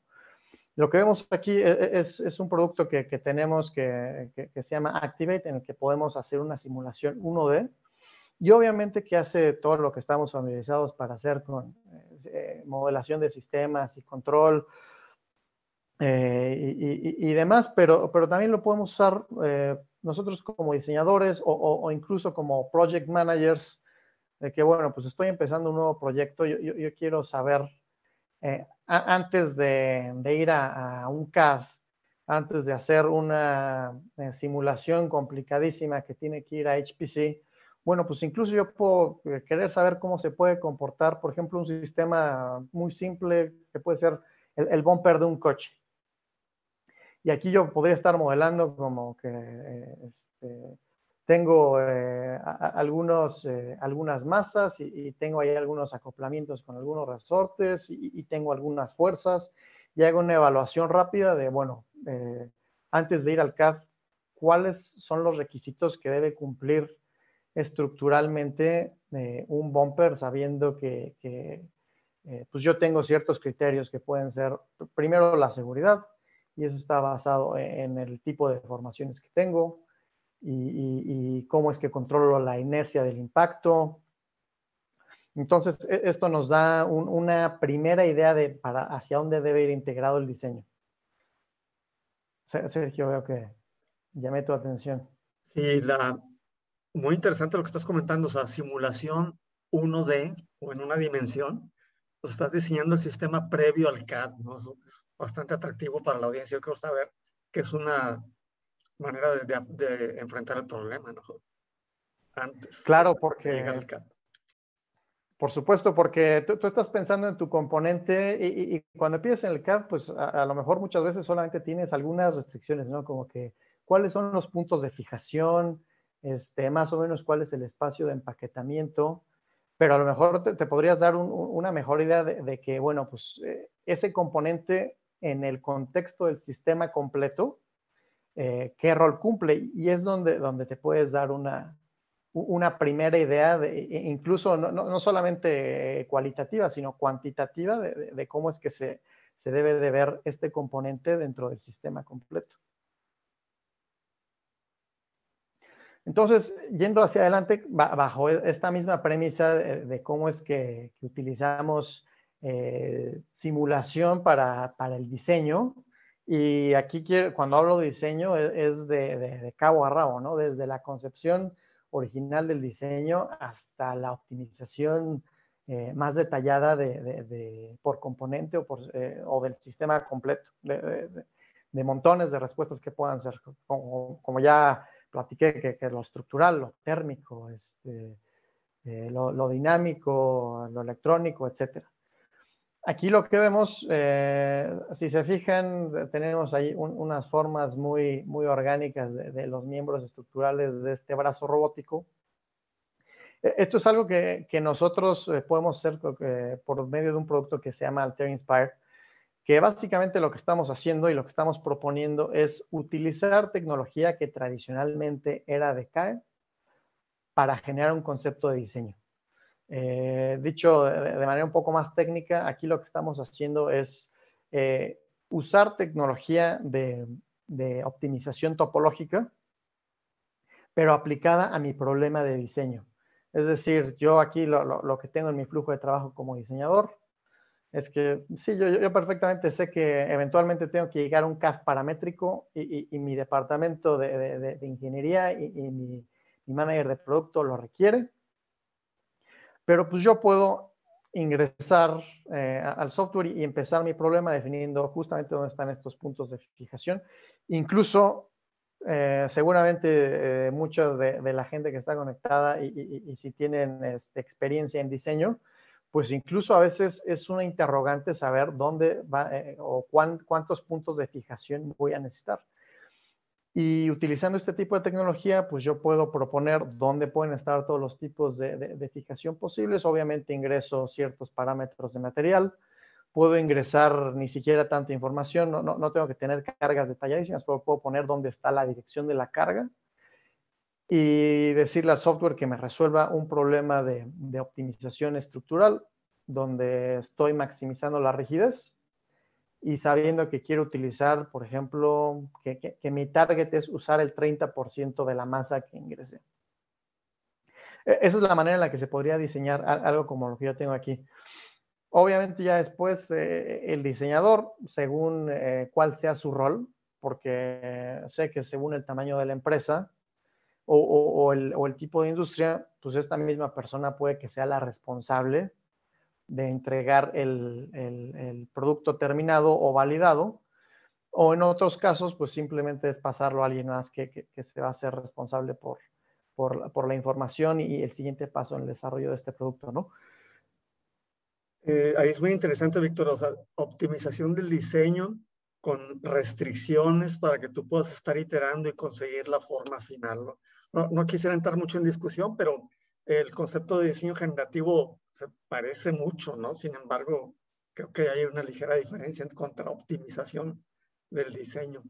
Lo que vemos aquí es un producto que tenemos que se llama Activate, en el que podemos hacer una simulación 1D, y obviamente que hace todo lo que estamos familiarizados para hacer con modelación de sistemas y control y demás, pero también lo podemos usar nosotros como diseñadores o incluso como project managers, de que, bueno, pues estoy empezando un nuevo proyecto, yo quiero saber, antes de ir a un CAD, antes de hacer una simulación complicadísima que tiene que ir a HPC, bueno, pues incluso yo puedo querer saber cómo se puede comportar, por ejemplo, un sistema muy simple que puede ser el bumper de un coche. Y aquí yo podría estar modelando como que tengo algunas masas y tengo ahí algunos acoplamientos con algunos resortes y tengo algunas fuerzas y hago una evaluación rápida de, bueno, antes de ir al CAD, ¿cuáles son los requisitos que debe cumplir estructuralmente un bumper, sabiendo que pues yo tengo ciertos criterios que pueden ser, primero, la seguridad, y eso está basado en el tipo de deformaciones que tengo y cómo es que controlo la inercia del impacto. Entonces, esto nos da una primera idea de hacia dónde debe ir integrado el diseño. Sergio, veo que llamé tu atención. Sí, muy interesante lo que estás comentando, o sea, simulación 1D o en una dimensión. Pues estás diseñando el sistema previo al CAD, ¿no? Es bastante atractivo para la audiencia. Yo creo saber que es una manera de enfrentar el problema, ¿no? Antes Claro, de llegar al CAD. Por supuesto, porque tú estás pensando en tu componente y cuando empiezas en el CAD, pues a lo mejor muchas veces solamente tienes algunas restricciones, ¿no? Como que cuáles son los puntos de fijación, más o menos cuál es el espacio de empaquetamiento, pero a lo mejor te podrías dar una mejor idea de que, bueno, pues ese componente en el contexto del sistema completo, qué rol cumple, y es donde te puedes dar una primera idea, incluso no solamente cualitativa, sino cuantitativa, de cómo es que se debe de ver este componente dentro del sistema completo. Entonces, yendo hacia adelante, bajo esta misma premisa de cómo es que utilizamos simulación para el diseño, y aquí cuando hablo de diseño es de cabo a rabo, ¿no? Desde la concepción original del diseño hasta la optimización más detallada por componente o del sistema completo, de montones de respuestas que puedan ser, como ya platiqué, que lo estructural, lo térmico, lo dinámico, lo electrónico, etcétera. Aquí lo que vemos, si se fijan, tenemos ahí unas formas muy, muy orgánicas de los miembros estructurales de este brazo robótico. Esto es algo que nosotros podemos hacer por medio de un producto que se llama Altair Inspire, que básicamente lo que estamos haciendo y lo que estamos proponiendo es utilizar tecnología que tradicionalmente era de CAE para generar un concepto de diseño. Dicho de manera un poco más técnica, aquí lo que estamos haciendo es usar tecnología de optimización topológica, pero aplicada a mi problema de diseño. Es decir, yo aquí lo que tengo en mi flujo de trabajo como diseñador es que sí, yo perfectamente sé que eventualmente tengo que llegar a un CAD paramétrico y mi departamento de ingeniería y mi manager de producto lo requiere. Pero pues yo puedo ingresar al software y empezar mi problema definiendo justamente dónde están estos puntos de fijación. Incluso, seguramente mucha de la gente que está conectada y si tienen experiencia en diseño, pues incluso a veces es una interrogante saber dónde va o cuántos puntos de fijación voy a necesitar. Y utilizando este tipo de tecnología, pues yo puedo proponer dónde pueden estar todos los tipos de fijación posibles. Obviamente ingreso ciertos parámetros de material. Puedo ingresar ni siquiera tanta información, no tengo que tener cargas detalladísimas, pero puedo poner dónde está la dirección de la carga y decirle al software que me resuelva un problema de optimización estructural donde estoy maximizando la rigidez y sabiendo que quiero utilizar, por ejemplo, que mi target es usar el 30% de la masa que ingresé. Esa es la manera en la que se podría diseñar algo como lo que yo tengo aquí. Obviamente ya después el diseñador, según cuál sea su rol, porque sé que según el tamaño de la empresa o el tipo de industria, pues esta misma persona puede que sea la responsable de entregar el producto terminado o validado, o en otros casos, pues simplemente es pasarlo a alguien más que se va a hacer responsable por la información y el siguiente paso en el desarrollo de este producto, ¿no? Ahí es muy interesante, Víctor, o sea, optimización del diseño con restricciones para que tú puedas estar iterando y conseguir la forma final, ¿no? No quisiera entrar mucho en discusión, pero el concepto de diseño generativo se parece mucho, ¿no? Sin embargo, creo que hay una ligera diferencia en cuanto a la optimización del diseño.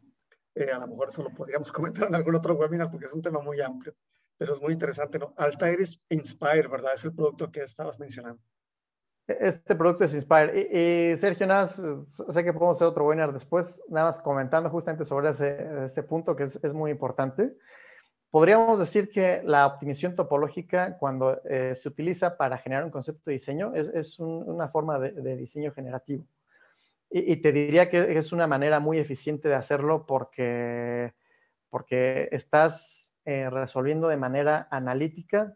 A lo mejor eso lo podríamos comentar en algún otro webinar porque es un tema muy amplio, pero es muy interesante, ¿no? Altair Inspire, ¿verdad? Es el producto que estabas mencionando. Este producto es Inspire. Y Sergio, nada más, sé que podemos hacer otro webinar después, nada más comentando justamente sobre ese punto que es muy importante. Podríamos decir que la optimización topológica, cuando se utiliza para generar un concepto de diseño, es una forma de diseño generativo. Y te diría que es una manera muy eficiente de hacerlo porque estás resolviendo de manera analítica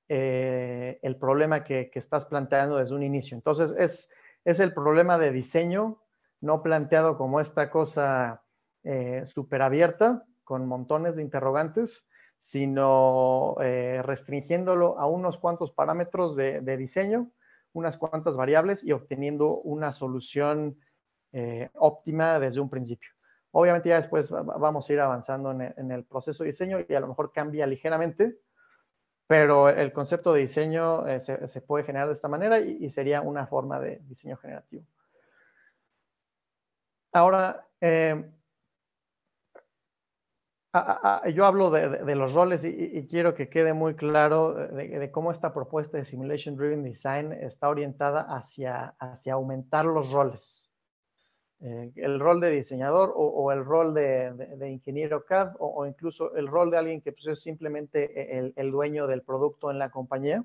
el problema que estás planteando desde un inicio. Entonces, es el problema de diseño, no planteado como esta cosa súper abierta, con montones de interrogantes, sino restringiéndolo a unos cuantos parámetros de diseño, unas cuantas variables y obteniendo una solución óptima desde un principio. Obviamente ya después vamos a ir avanzando en el proceso de diseño y a lo mejor cambia ligeramente, pero el concepto de diseño se puede generar de esta manera y sería una forma de diseño generativo. Ahora, yo hablo de los roles y quiero que quede muy claro de cómo esta propuesta de Simulation Driven Design está orientada hacia aumentar los roles. El rol de diseñador o el rol de ingeniero CAD o incluso el rol de alguien que pues, es simplemente el dueño del producto en la compañía.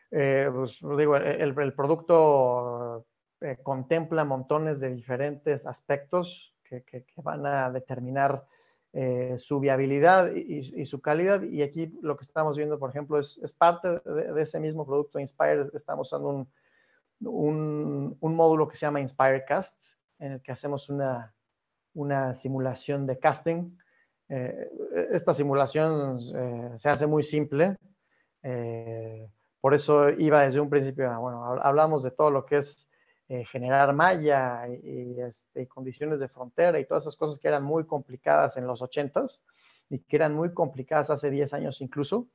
Pues digo, el producto contempla montones de diferentes aspectos que van a determinar su viabilidad y su calidad. Y aquí lo que estamos viendo, por ejemplo, es parte de ese mismo producto Inspire. Estamos usando un módulo que se llama InspireCast, en el que hacemos una simulación de casting. Esta simulación se hace muy simple. Por eso iba desde un principio, bueno, hablamos de todo lo que es generar malla y condiciones de frontera y todas esas cosas que eran muy complicadas en los 80s y que eran muy complicadas hace 10 años incluso.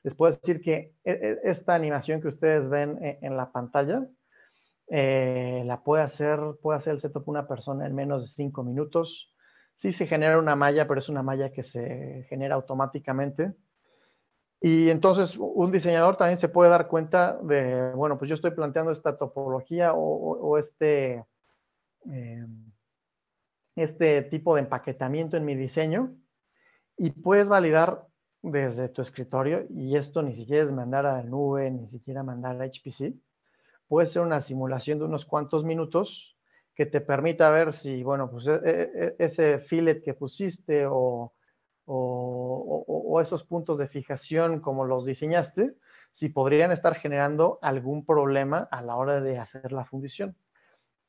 Les puedo decir que esta animación que ustedes ven en la pantalla la puede hacer el setup una persona en menos de 5 minutos. Sí se genera una malla, pero es una malla que se genera automáticamente. Y entonces un diseñador también se puede dar cuenta de, bueno, pues yo estoy planteando esta topología o este tipo de empaquetamiento en mi diseño y puedes validar desde tu escritorio, y esto ni siquiera es mandar a la nube, ni siquiera mandar a HPC, puede ser una simulación de unos cuantos minutos que te permita ver si, bueno, pues ese fillet que pusiste o esos puntos de fijación como los diseñaste, si podrían estar generando algún problema a la hora de hacer la fundición.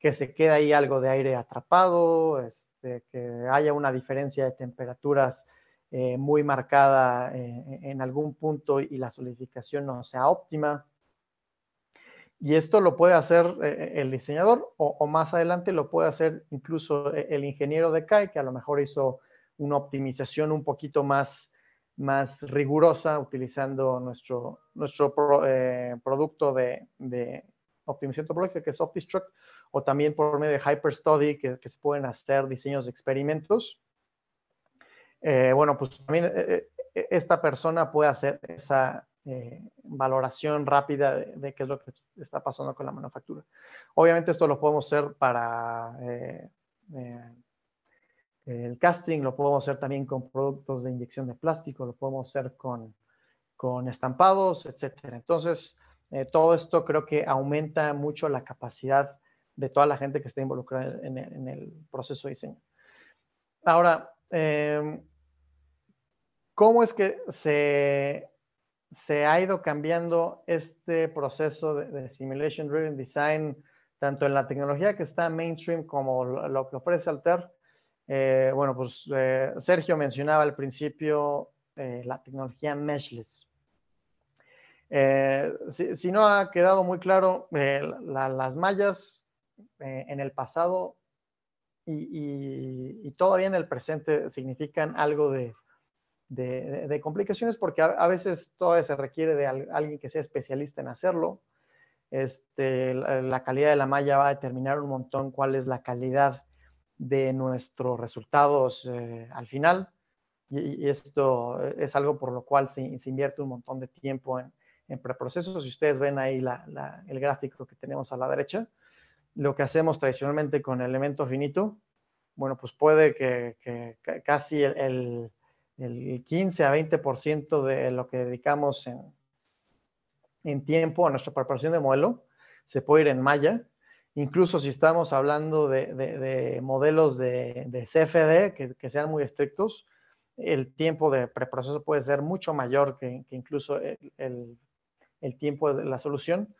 Que se quede ahí algo de aire atrapado, que haya una diferencia de temperaturas muy marcada en algún punto y la solidificación no sea óptima. Y esto lo puede hacer el diseñador o más adelante lo puede hacer incluso el ingeniero de CAE, que a lo mejor hizo una optimización un poquito más rigurosa utilizando nuestro producto de optimización topológica, que es OptiStruct, o también por medio de HyperStudy, que se pueden hacer diseños de experimentos. Bueno, pues también esta persona puede hacer esa valoración rápida de qué es lo que está pasando con la manufactura. Obviamente esto lo podemos hacer para el casting, lo podemos hacer también con productos de inyección de plástico, lo podemos hacer con estampados, etcétera. Entonces, todo esto creo que aumenta mucho la capacidad de toda la gente que está involucrada en el proceso de diseño. Ahora, ¿cómo es que se ha ido cambiando este proceso de Simulation Driven Design, tanto en la tecnología que está mainstream como lo que ofrece Altair? Bueno, pues Sergio mencionaba al principio la tecnología meshless. Si no ha quedado muy claro, las mallas en el pasado y todavía en el presente significan algo de complicaciones porque a veces todavía se requiere de alguien que sea especialista en hacerlo. La calidad de la malla va a determinar un montón cuál es la calidad de nuestros resultados al final. Y esto es algo por lo cual se invierte un montón de tiempo en preprocesos. Si ustedes ven ahí el gráfico que tenemos a la derecha, lo que hacemos tradicionalmente con elemento finito, bueno, pues puede que casi el 15 a 20% de lo que dedicamos en tiempo a nuestra preparación de modelo se puede ir en malla. Incluso si estamos hablando de modelos de CFD que sean muy estrictos, el tiempo de preproceso puede ser mucho mayor que incluso el tiempo de la solución.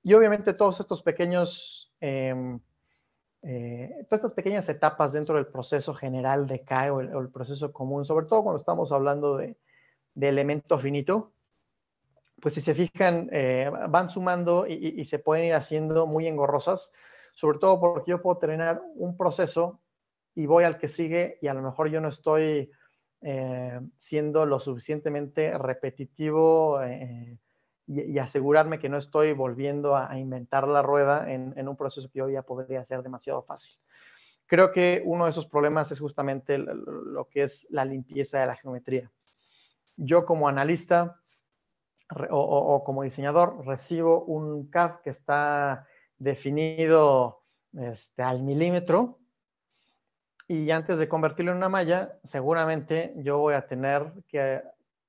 Y obviamente todos estos pequeños, todas estas pequeñas etapas dentro del proceso general de CAE o el proceso común, sobre todo cuando estamos hablando de elemento finito, pues si se fijan, van sumando y se pueden ir haciendo muy engorrosas, sobre todo porque yo puedo terminar un proceso y voy al que sigue y a lo mejor yo no estoy siendo lo suficientemente repetitivo y asegurarme que no estoy volviendo a inventar la rueda en un proceso que yo ya podría hacer demasiado fácil. Creo que uno de esos problemas es justamente lo que es la limpieza de la geometría. Yo como analista o como diseñador recibo un CAD que está definido al milímetro y antes de convertirlo en una malla, seguramente yo voy a tener que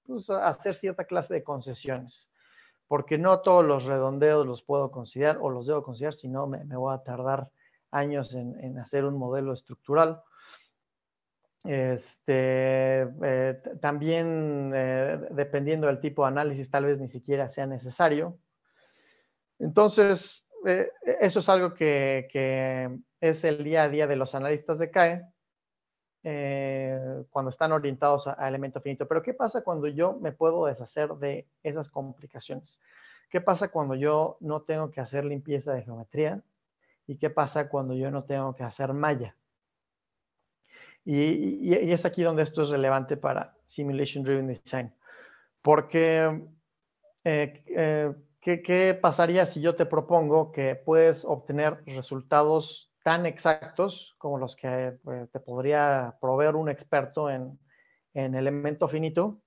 pues, hacer cierta clase de concesiones, porque no todos los redondeos los puedo considerar o los debo considerar, si no me voy a tardar años en hacer un modelo estructural. También, dependiendo del tipo de análisis, tal vez ni siquiera sea necesario. Entonces, eso es algo que es el día a día de los analistas de CAE cuando están orientados a elemento finito. Pero, ¿qué pasa cuando yo me puedo deshacer de esas complicaciones? ¿Qué pasa cuando yo no tengo que hacer limpieza de geometría? ¿Y qué pasa cuando yo no tengo que hacer malla? Y es aquí donde esto es relevante para Simulation Driven Design. Porque, ¿qué pasaría si yo te propongo que puedes obtener resultados tan exactos como los que te podría proveer un experto en elemento finito,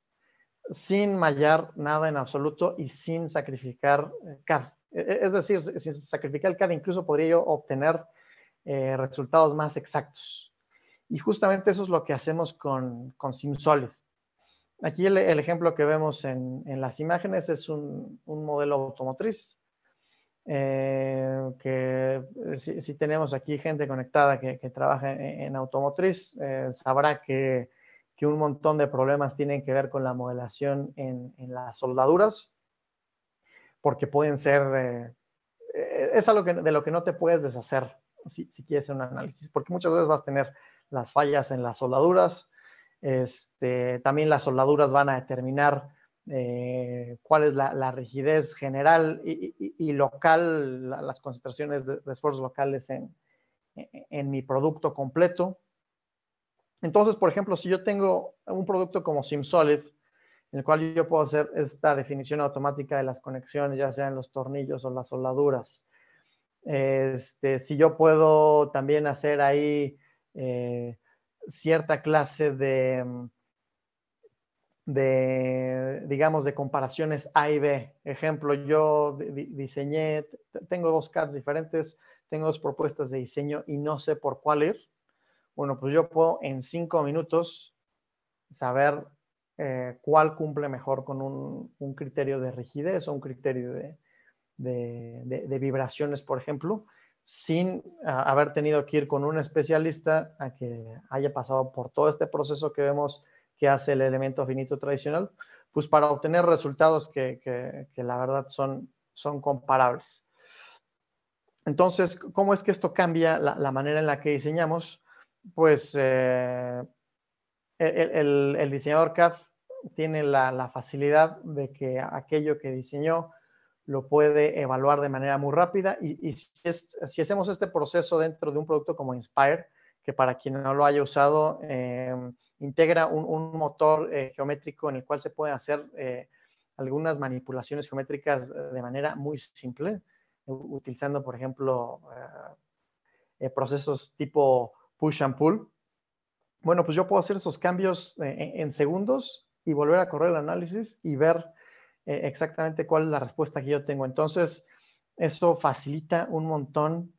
sin mallar nada en absoluto y sin sacrificar CAD? Es decir, sin sacrificar el CAD, incluso podría yo obtener resultados más exactos. Y justamente eso es lo que hacemos con SimSolid. Aquí el ejemplo que vemos en las imágenes es un modelo automotriz. Que si tenemos aquí gente conectada que trabaja en automotriz, sabrá que un montón de problemas tienen que ver con la modelación en las soldaduras, porque pueden ser, es algo de lo que no te puedes deshacer si quieres hacer un análisis, porque muchas veces vas a tener las fallas en las soldaduras. También las soldaduras van a determinar cuál es la rigidez general y local, las concentraciones de esfuerzos locales en mi producto completo. Entonces, por ejemplo, si yo tengo un producto como SimSolid, en el cual yo puedo hacer esta definición automática de las conexiones, ya sean los tornillos o las soldaduras. Si yo puedo también hacer ahí cierta clase digamos, de comparaciones A y B. Ejemplo, yo diseñé, tengo 2 CADs diferentes, tengo 2 propuestas de diseño y no sé por cuál ir. Bueno, pues yo puedo en 5 minutos saber cuál cumple mejor con un criterio de rigidez o un criterio de vibraciones, por ejemplo, sin haber tenido que ir con un especialista a que haya pasado por todo este proceso que vemos que hace el elemento finito tradicional, pues para obtener resultados que la verdad son comparables. Entonces, ¿cómo es que esto cambia la manera en la que diseñamos? Pues el diseñador CAD tiene la facilidad de que aquello que diseñó lo puede evaluar de manera muy rápida y si hacemos este proceso dentro de un producto como Inspire, que para quien no lo haya usado, integra un motor geométrico en el cual se pueden hacer algunas manipulaciones geométricas de manera muy simple, utilizando, por ejemplo, procesos tipo push and pull. Bueno, pues yo puedo hacer esos cambios en segundos y volver a correr el análisis y ver exactamente cuál es la respuesta que yo tengo. Entonces, eso facilita un montón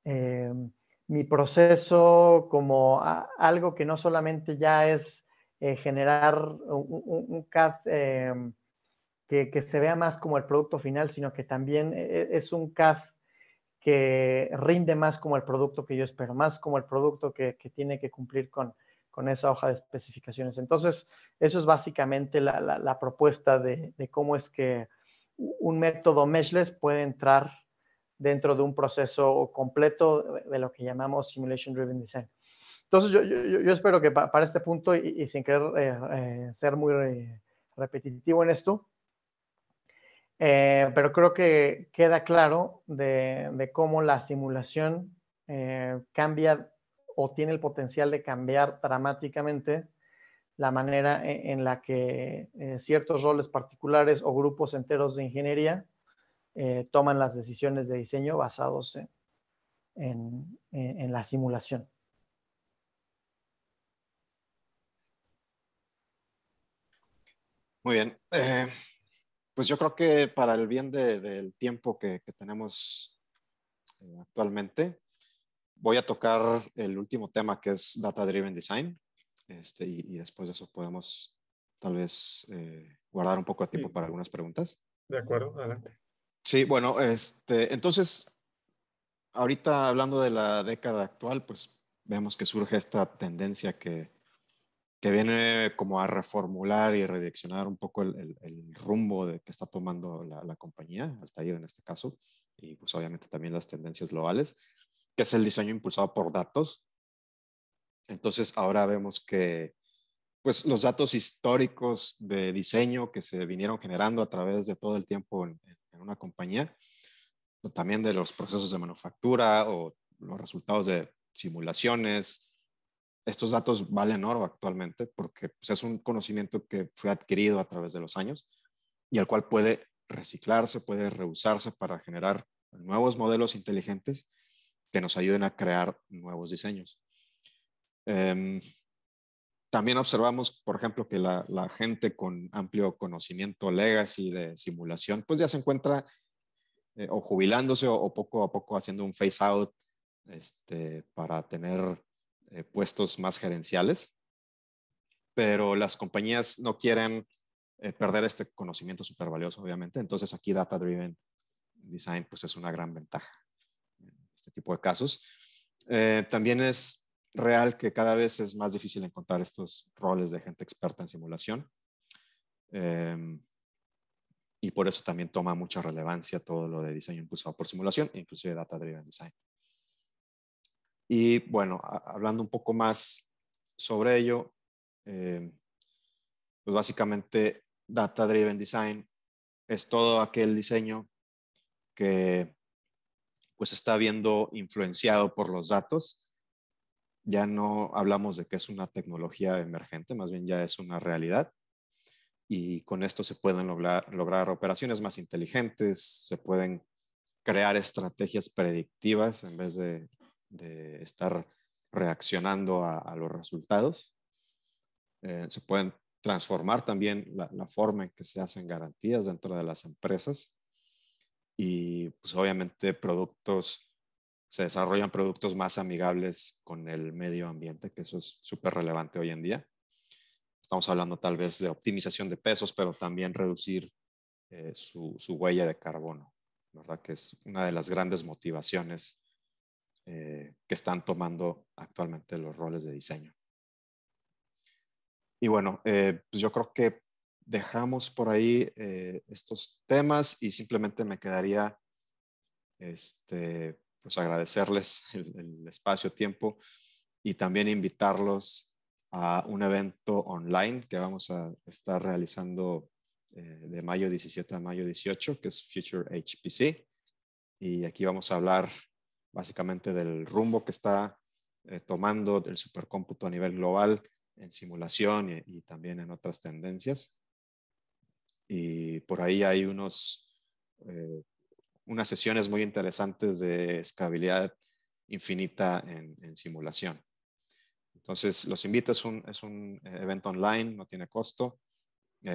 mi proceso como algo que no solamente ya es generar un CAD que se vea más como el producto final, sino que también es un CAD que rinde más como el producto que yo espero, más como el producto que tiene que cumplir con esa hoja de especificaciones. Entonces, eso es básicamente la propuesta de cómo es que un método meshless puede entrar dentro de un proceso completo de lo que llamamos Simulation Driven Design. Entonces, yo espero que para este punto, y sin querer ser muy repetitivo en esto, pero creo que queda claro de cómo la simulación cambia o tiene el potencial de cambiar dramáticamente la manera en la que ciertos roles particulares o grupos enteros de ingeniería toman las decisiones de diseño basados en la simulación. Muy bien. Pues yo creo que para el bien del tiempo que tenemos actualmente, voy a tocar el último tema que es Data Driven Design. Y después de eso podemos tal vez guardar un poco de tiempo para algunas preguntas. De acuerdo, adelante. Sí, bueno, entonces, ahorita hablando de la década actual, pues vemos que surge esta tendencia que viene como a reformular y redireccionar un poco el rumbo que está tomando la compañía, Altair en este caso, y pues obviamente también las tendencias globales, que es el diseño impulsado por datos. Entonces ahora vemos que pues los datos históricos de diseño que se vinieron generando a través de todo el tiempo en una compañía, o también de los procesos de manufactura o los resultados de simulaciones, estos datos valen oro actualmente porque pues, es un conocimiento que fue adquirido a través de los años y el cual puede reciclarse, puede reusarse para generar nuevos modelos inteligentes que nos ayuden a crear nuevos diseños. También observamos, por ejemplo, que la gente con amplio conocimiento legacy de simulación, pues ya se encuentra o jubilándose o poco a poco haciendo un phase out para tener puestos más gerenciales. Pero las compañías no quieren perder este conocimiento súper valioso, obviamente. Entonces aquí Data Driven Design pues es una gran ventaja en este tipo de casos. También es real que cada vez es más difícil encontrar estos roles de gente experta en simulación. Y por eso también toma mucha relevancia todo lo de diseño impulsado por simulación, inclusive Data Driven Design. Y bueno, hablando un poco más sobre ello, pues básicamente Data Driven Design es todo aquel diseño que pues está viendo influenciado por los datos. Ya no hablamos de que es una tecnología emergente, más bien ya es una realidad. Y con esto se pueden lograr operaciones más inteligentes, se pueden crear estrategias predictivas en vez de estar reaccionando a los resultados. Se pueden transformar también la forma en que se hacen garantías dentro de las empresas. Y pues obviamente se desarrollan productos más amigables con el medio ambiente, que eso es súper relevante hoy en día. Estamos hablando tal vez de optimización de pesos, pero también reducir su huella de carbono, ¿verdad? Que es una de las grandes motivaciones que están tomando actualmente los roles de diseño. Y bueno, pues yo creo que dejamos por ahí estos temas y simplemente me quedaría pues agradecerles el espacio, tiempo y también invitarlos a un evento online que vamos a estar realizando de mayo 17 a mayo 18, que es Future HPC. Y aquí vamos a hablar básicamente del rumbo que está tomando el supercómputo a nivel global en simulación y también en otras tendencias. Y por ahí hay unas sesiones muy interesantes de escalabilidad infinita en simulación. Entonces, los invito, es un evento online, no tiene costo.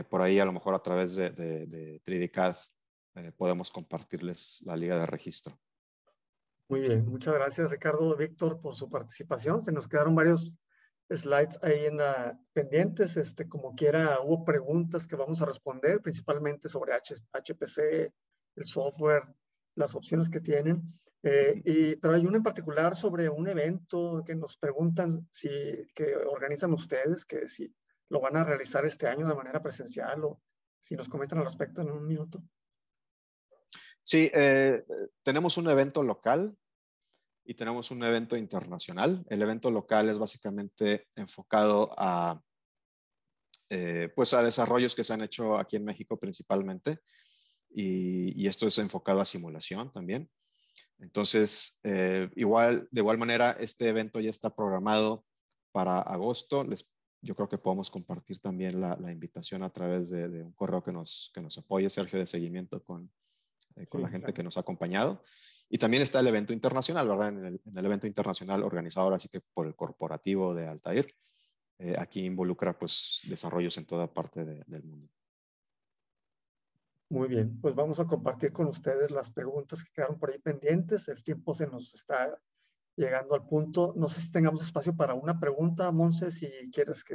Por ahí a lo mejor a través de 3D-CAD podemos compartirles la liga de registro. Muy bien, muchas gracias Ricardo, Víctor, por su participación. Se nos quedaron varios slides ahí pendientes. Como quiera, hubo preguntas que vamos a responder, principalmente sobre HPC, el software, las opciones que tienen. Pero hay uno en particular sobre un evento que nos preguntan que organizan ustedes, que si lo van a realizar este año de manera presencial o si nos comentan al respecto en un minuto. Sí, tenemos un evento local y tenemos un evento internacional. El evento local es básicamente enfocado pues a desarrollos que se han hecho aquí en México principalmente, y esto es enfocado a simulación también. Entonces, de igual manera, este evento ya está programado para agosto. Yo creo que podemos compartir también la invitación a través de un correo que nos apoye, Sergio, de seguimiento con la gente que nos ha acompañado. Y también está el evento internacional, ¿verdad? En el evento internacional organizado ahora sí que por el corporativo de Altair. Aquí involucra pues desarrollos en toda parte del mundo. Muy bien, pues vamos a compartir con ustedes las preguntas que quedaron por ahí pendientes. El tiempo se nos está llegando al punto. No sé si tengamos espacio para una pregunta, Monse, si quieres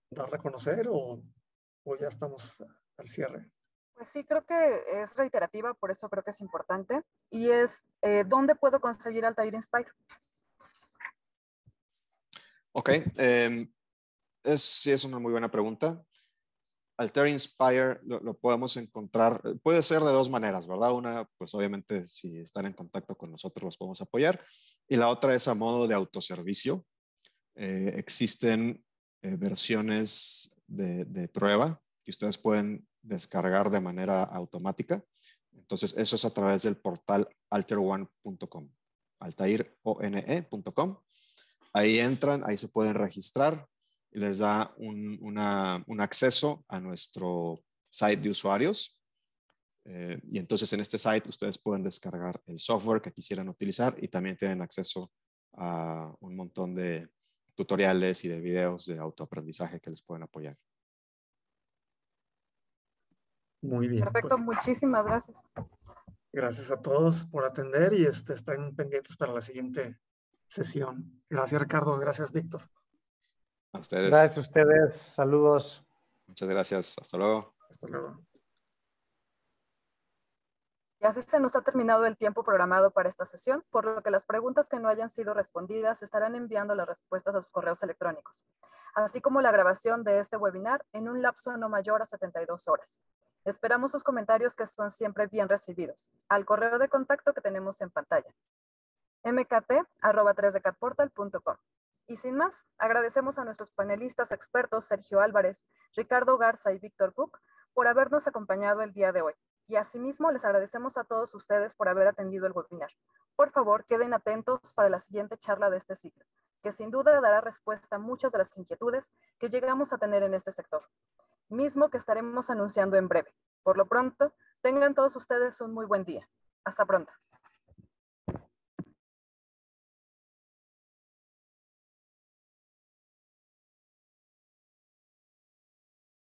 darla a conocer o ya estamos al cierre. Pues sí, creo que es reiterativa, por eso creo que es importante. Y es, ¿dónde puedo conseguir Altair Inspire? Ok, sí es una muy buena pregunta. Altair Inspire lo podemos encontrar, puede ser de dos maneras, ¿verdad? Una, pues obviamente si están en contacto con nosotros los podemos apoyar, y la otra es a modo de autoservicio. Existen versiones de prueba que ustedes pueden descargar de manera automática. Entonces eso es a través del portal alterone.com, altairone.com. Ahí entran, ahí se pueden registrar y les da un acceso a nuestro site de usuarios. Y entonces en este site ustedes pueden descargar el software que quisieran utilizar y también tienen acceso a un montón de tutoriales y de videos de autoaprendizaje que les pueden apoyar. Muy bien. Perfecto, pues, muchísimas gracias. Gracias a todos por atender y están pendientes para la siguiente sesión. Gracias, Ricardo. Gracias, Víctor. A ustedes. Gracias a ustedes. Saludos. Muchas gracias. Hasta luego. Hasta luego. Y así se nos ha terminado el tiempo programado para esta sesión, por lo que las preguntas que no hayan sido respondidas estarán enviando las respuestas a sus correos electrónicos, así como la grabación de este webinar en un lapso no mayor a 72 horas. Esperamos sus comentarios, que son siempre bien recibidos, al correo de contacto que tenemos en pantalla, mkt@3dcatportal.com. Y sin más, agradecemos a nuestros panelistas expertos Sergio Álvarez, Ricardo Garza y Víctor Cook por habernos acompañado el día de hoy. Y asimismo les agradecemos a todos ustedes por haber atendido el webinar. Por favor, queden atentos para la siguiente charla de este ciclo, que sin duda dará respuesta a muchas de las inquietudes que llegamos a tener en este sector, mismo que estaremos anunciando en breve. Por lo pronto, tengan todos ustedes un muy buen día. Hasta pronto.